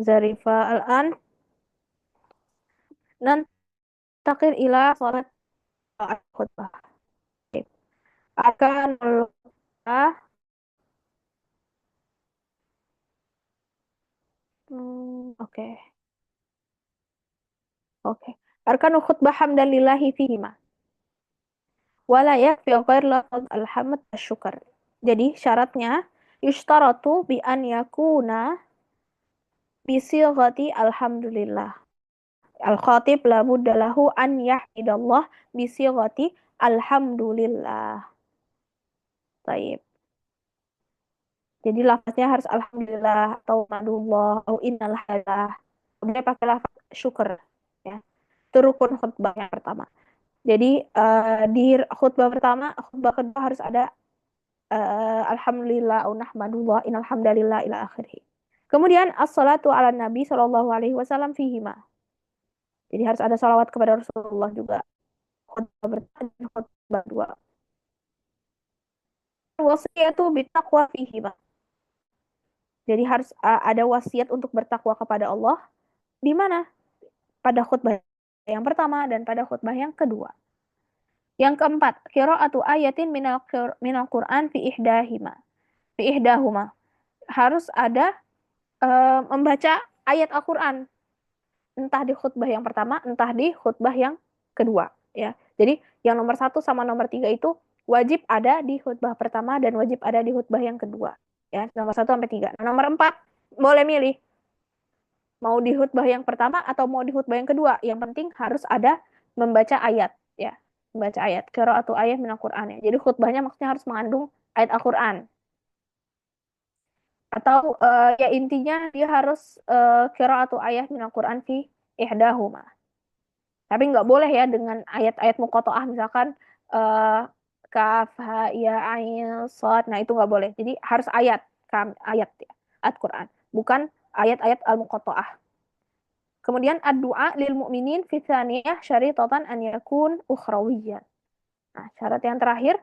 Zarifa. Al-an nantakir ila salat al-khutbah. Akan khutbah. Oke. Oke. Arkanu khutbah hamdan lillahi fihima. Wala yakfi ghair lafaz alhamd asyukar. Jadi syaratnya yushtaratu bi an yakuna bisilghati alhamdulillah. Al-khatib la budda lahu an yahmidallah bisilghati alhamdulillah. Baik. Jadi lafaznya harus alhamdulillah atau madullah atau innalhamdulillah. Kemudian pakai lafaz syukur ya. Itu rukun khutbah yang pertama. Jadi di khutbah pertama, khutbah kedua harus ada alhamdulillah au nahmadullah innalhamdulillah ila akhirih. Kemudian as-salatu ala nabi sallallahu alaihi wasallam fihima. Jadi harus ada salawat kepada Rasulullah juga. Khutbah pertama dan khutbah kedua. Wasiyatu bitaqwa fihima. Jadi harus ada wasiat untuk bertakwa kepada Allah. Di mana? Pada khutbah yang pertama dan pada khutbah yang kedua. Yang keempat, qira'atu ayatin minal Qur'an fi ihdahuma. Harus ada membaca ayat Al-Qur'an entah di khutbah yang pertama, entah di khutbah yang kedua ya. Jadi yang nomor 1 sama nomor 3 itu wajib ada di khutbah pertama dan wajib ada di khutbah yang kedua ya, nomor 1 sampai 3. Nah, nomor 4 boleh milih mau di khutbah yang pertama atau mau di khutbah yang kedua. Yang penting harus ada membaca ayat ya. Membaca ayat, qira'atu ayat minal Qur'an ya. Jadi khutbahnya maksudnya harus mengandung ayat Al-Qur'an. Atau ya intinya dia harus qira'atu ayat minal Qur'an fi ihdahuma. Tapi nggak boleh ya dengan ayat-ayat muqatta'ah misalkan kaf, ha, ya, ain, shad. Nah, itu nggak boleh. Jadi harus ayat ayat ya, ayat Quran, bukan ayat-ayat al-muqatta'ah. Kemudian ad-du'a lil mu'minin fi tsaniyah syaritatan an yakun ukhrawiyyan. Nah, syarat yang terakhir,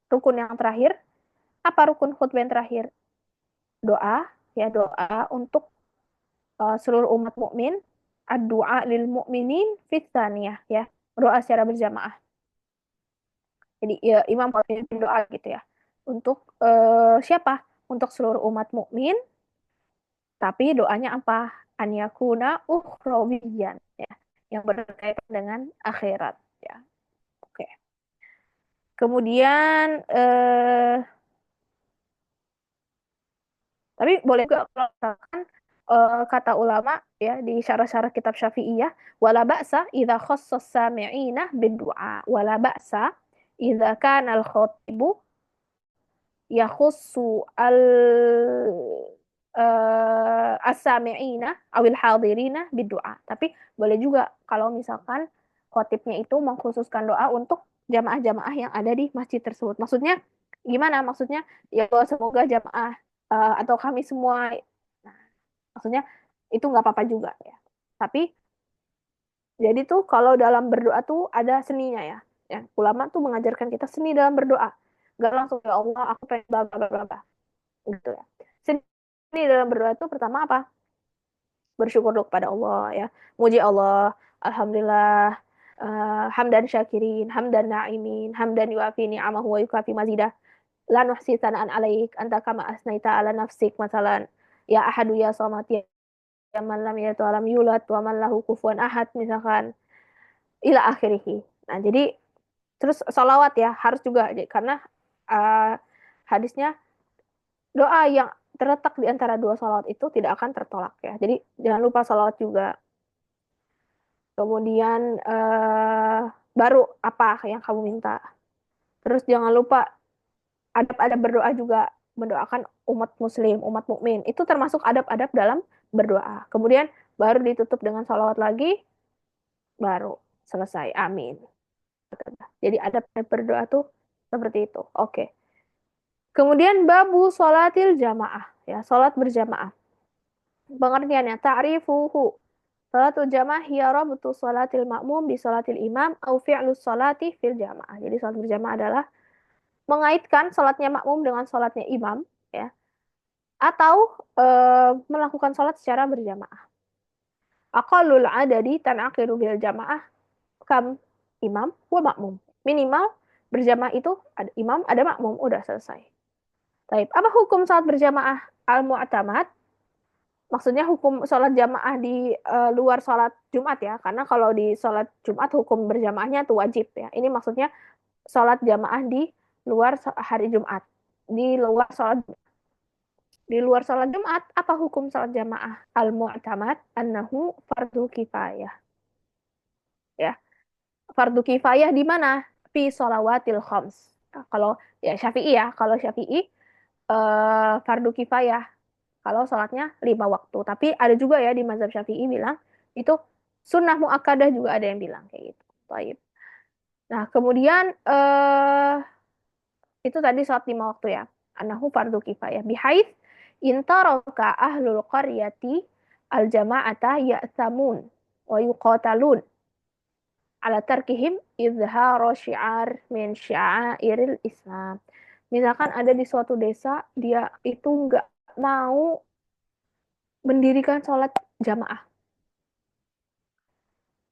rukun yang terakhir, apa rukun khutbah yang terakhir? Doa, ya doa untuk seluruh umat mukmin, ad-du'a lil mu'minin fi tsaniyah ya, doa secara berjamaah. Jadi ya imam memimpin doa gitu ya. Untuk siapa? Untuk seluruh umat mukmin. Tapi doanya apa? An yakuna ukhrawiyyan ya, yang berkaitan dengan akhirat ya. Oke. Kemudian tapi boleh juga kalau misalkan kata ulama ya di syarah-syarah kitab Syafi'iyah, wala ba'sa idza khassas sami'ina bid-du'a, wala ba'sa idza kana al-khatibu yakhussu as-sami'ina awil hadirina bid-du'a. Tapi boleh juga kalau misalkan khotibnya itu mengkhususkan doa untuk jamaah-jamaah yang ada di masjid tersebut. Maksudnya gimana? Maksudnya ya semoga jamaah atau kami semua. Nah, maksudnya itu nggak apa-apa juga ya. Tapi jadi tuh kalau dalam berdoa tuh ada seninya ya. Ya, ulama tuh mengajarkan kita seni dalam berdoa. Gak langsung ya Allah aku pengen bla bla bla bla bla, gitu ya. Sini dalam berdoa itu pertama apa? Bersyukur dulu kepada Allah ya. Muji Allah, alhamdulillah, hamdan syakirin, hamdan na'imin, hamdan yuafi ni'amahu wa yukafi mazidah. La nuhsi sana'an alaik, anta kama asnaita ala nafsik, masalan. Ya ahadu ya samad ya man lam yalid wa lam yulad wa man lahu kufuwan ahad, misalkan. Ila akhirih. Nah, jadi terus salawat ya harus juga karena uh, hadisnya doa yang terletak di antara dua salawat itu tidak akan tertolak ya. Jadi jangan lupa salawat juga. Kemudian baru apa yang kamu minta. Terus jangan lupa adab-adab berdoa juga, mendoakan umat muslim, umat mukmin. Itu termasuk adab-adab dalam berdoa. Kemudian baru ditutup dengan salawat lagi, baru selesai. Amin. Jadi adab berdoa tuh seperti itu. Oke. Kemudian babu sholatil jamaah, ya, sholat berjamaah. Pengertiannya ta'rifuhu. Sholatul jamaah hiya rabtu sholatil ma'mum bi sholatil imam au fi'lu sholati fil jamaah. Jadi sholat berjamaah adalah mengaitkan sholatnya makmum dengan sholatnya imam, ya, atau melakukan sholat secara berjamaah. Aqallul adadi tan'aqidu bil jamaah kam imam wa makmum. Minimal berjamaah itu ada imam, ada makmum, udah selesai. Taib. Apa hukum sholat berjamaah al-mu'tamad? Maksudnya hukum sholat jamaah di luar sholat Jumat ya. Karena kalau di sholat Jumat hukum berjamaahnya itu wajib ya. Ini maksudnya sholat jamaah di luar hari Jumat. Di luar sholat Jumat, apa hukum sholat jamaah? Al-mu'tamad annahu fardu kifayah. Ya, fardu kifayah di mana? Fi sholawatil khams. Nah, kalau ya Syafi'i ya, kalau Syafi'i fardu kifayah kalau sholatnya 5 waktu. Tapi ada juga ya di mazhab Syafi'i bilang itu sunnah muakkadah, juga ada yang bilang kayak gitu. Baik. Nah, kemudian itu tadi sholat 5 waktu ya. Anahu fardu kifayah. Bihaith intaraka ahlul qaryati al jama'ata ya'samun wa yuqatalun ala tarkihim izharo syiar min syairil Islam. Misalkan ada di suatu desa, dia itu nggak mau mendirikan sholat jamaah.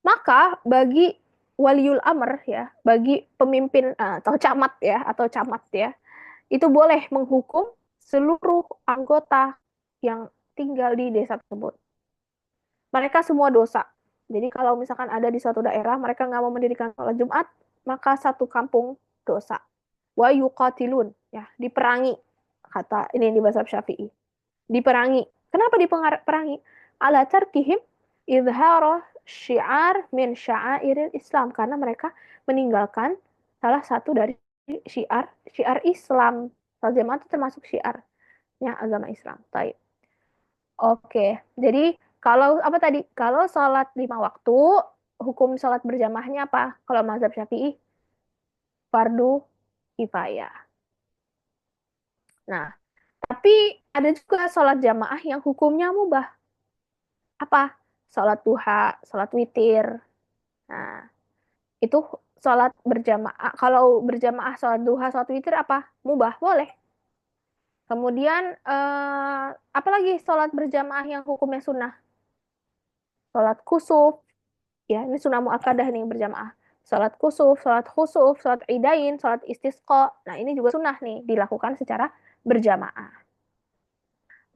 Maka bagi waliul amr ya, bagi pemimpin atau camat ya, itu boleh menghukum seluruh anggota yang tinggal di desa tersebut. Mereka semua dosa. Jadi kalau misalkan ada di suatu daerah mereka nggak mau mendirikan sholat Jumat, maka satu kampung dosa. Wa yuqatilun, ya, diperangi. Kata ini di bahasa Syafi'i. Diperangi. Kenapa diperangi? Ala tarkihim izhara syiar min syairil Islam, karena mereka meninggalkan salah satu dari syiar Islam. Salat jamaah itu termasuk syiarnya agama Islam. Taib. Oke, jadi kalau apa tadi? Kalau sholat 5 waktu, hukum sholat berjamaahnya apa? Kalau mazhab Syafi'i, fardu kifayah. Nah, tapi ada juga sholat jamaah yang hukumnya mubah. Apa? Sholat duha, sholat witir. Nah, itu sholat berjamaah. Kalau berjamaah sholat duha, sholat witir apa? Mubah, boleh. Kemudian, apalagi sholat berjamaah yang hukumnya sunnah? Sholat kusuf, ya ini sunnah muakkadah nih berjamaah. Sholat kusuf, sholat khusuf, sholat idain, sholat istisqa. Nah ini juga sunnah nih dilakukan secara berjamaah.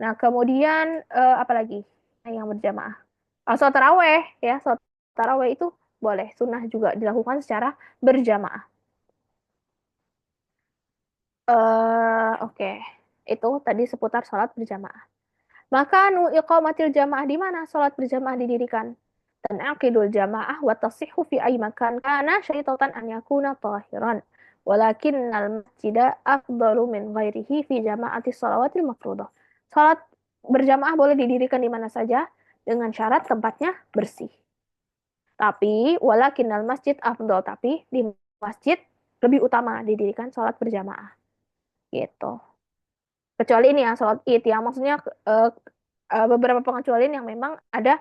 Nah kemudian apa lagi yang berjamaah? Sholat taraweh ya, sholat taraweh itu boleh sunnah juga dilakukan secara berjamaah. Oke. Itu tadi seputar sholat berjamaah. Maka nu iqamatil jamaah, di mana sholat berjamaah didirikan? Tanaqidul jamaah wa tasihhu fi ay makan kana syaitatan an yakuna tahiran. Walakinnal masjida afdalu min ghairihi fi jama'ati shalawatil mafruḍah. Salat berjamaah boleh didirikan di mana saja dengan syarat tempatnya bersih. Tapi walakinnal masjid afdal, tapi di masjid lebih utama didirikan salat berjamaah. Gitu. Kecuali ini ya salat Id ya, maksudnya beberapa pengecualian yang memang ada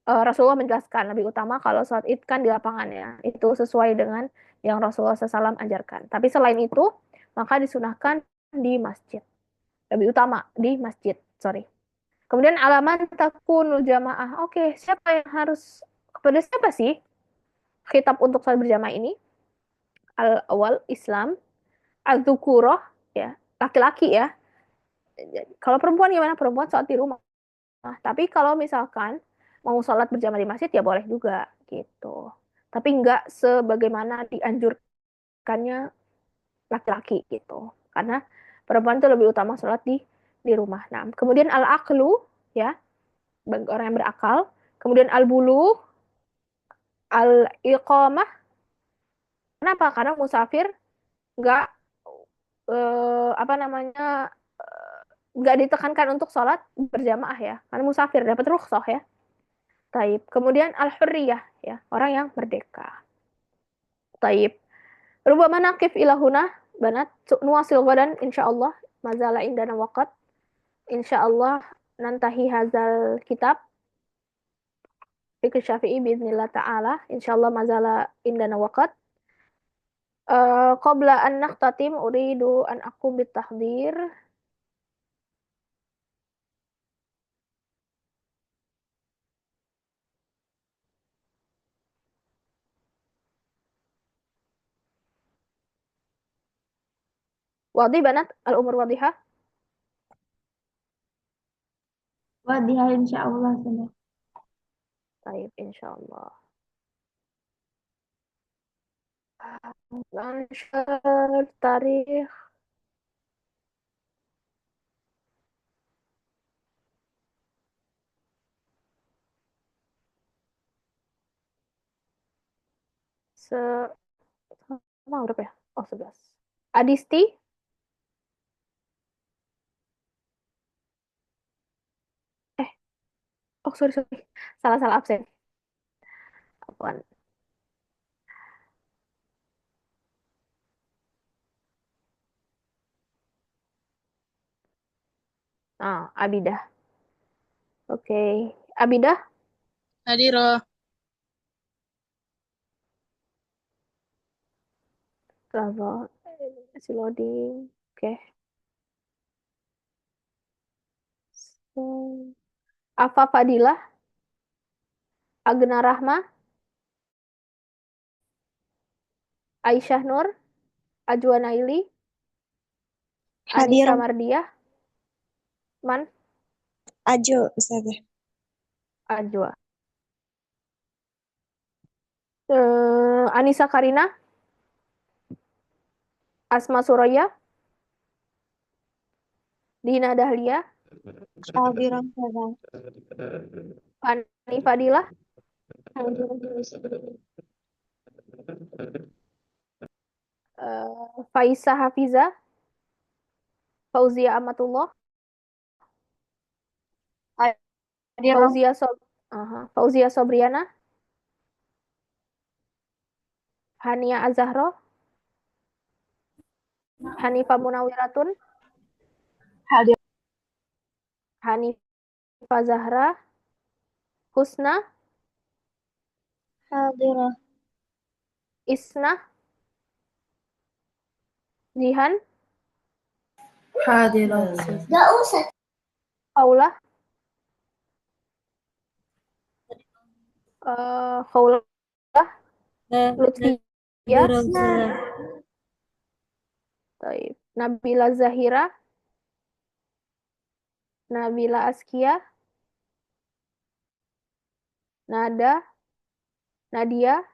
Rasulullah menjelaskan lebih utama kalau sholat id kan di lapangan ya. Itu sesuai dengan yang Rasulullah SAW ajarkan. Tapi selain itu, maka disunahkan di masjid. Lebih utama di masjid, sorry. Kemudian alaman takunul jamaah. Oke, siapa yang harus, kepada siapa sih khitab untuk salat berjamaah ini? Al-awal Islam, al-dzukurah, ya, laki-laki ya. Kalau perempuan gimana? Perempuan sholat di rumah. Tapi kalau misalkan mau sholat berjamaah di masjid ya boleh juga gitu. Tapi nggak sebagaimana dianjurkannya laki-laki gitu. Karena perempuan itu lebih utama sholat di rumah. Nah, kemudian al-aqlu ya, bagi orang yang berakal. Kemudian al-bulu, al-iqamah. Kenapa? Karena musafir nggak apa namanya nggak ditekankan untuk sholat berjamaah ya. Karena musafir dapat rukhsah ya. Taib. Kemudian al-hurriyah ya, orang yang merdeka. Taib. Rubama naqif ilahuna banat nuwasil gadan insyaallah mazala indana waqt. Insyaallah nantahi hazal kitab fikih Syafi'i biiznillah taala. Insyaallah mazala indana waqt. Qabla an naqtatim uridu an aqum bitahdir. Wadi banat al-umur wadihah. Wadihah insya Allah sudah. Taib insyaallah. Lansyar tarikh se sama berapa ya? Oh, 11. Adisti. Eh, oh sorry sorry. Salah-salah absen. Apaan? Ah, Abidah. Oke. Abidah, Hadiroh. level masih loading. Oke. So, Afa Fadilah, Agna Rahma, Aisyah Nur, Ajwa Naili, Hadir Anissa Mardiah, Man, Ajo Ustazah. Ajwa. Anissa Karina, Asma Suraya, Dina Dahlia, Hadir Ustazah. Fani Fadilah, Hadir Ustazah. Faisa Hafiza, Fauzia Amatullah, Hadir Fauzia Sobriana, Hania Azahro, Hanifah Munawiratun, Hadir Hanifah Zahra, Husna, Hadir Isna, Jihan, Hadir. Gak usah. Paula, Khawlah, Lutfiyah, Taib. Nabila Zahira, Nabila Askia, Nada, Nadia,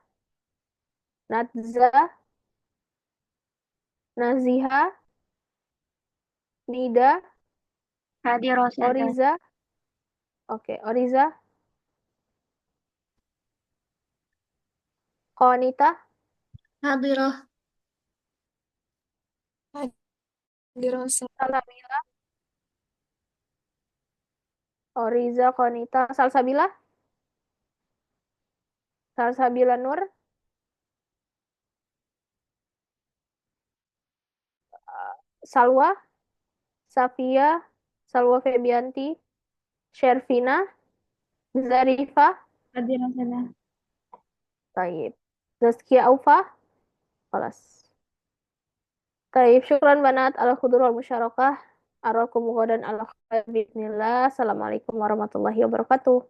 Nadza, Naziha, Nida, Hadir Ustazah. Oriza, oke, Oriza, Konita, Hadirah. Hadir Ustazah. Salsabila, Oriza, Konita, Salsabila, Salsabila Nur, Salwa, Safia, Salwa Febianti, Shervina, Zarifa, Hadir Ustazah. Taib. Zaskia Aufa, kelas. Baik, syukran banat ala khudur wal musyarakah. Arakum ghadan ala khair bismillah. Assalamualaikum warahmatullahi wabarakatuh.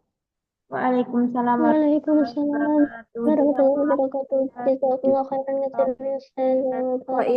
Waalaikumsalam warahmatullahi Waalaikumsalam wabarakatuh. warahmatullahi Jazakumullah wabarakatuh. khairan. Jazakallah khairan katsiran ya Ustaz. Wa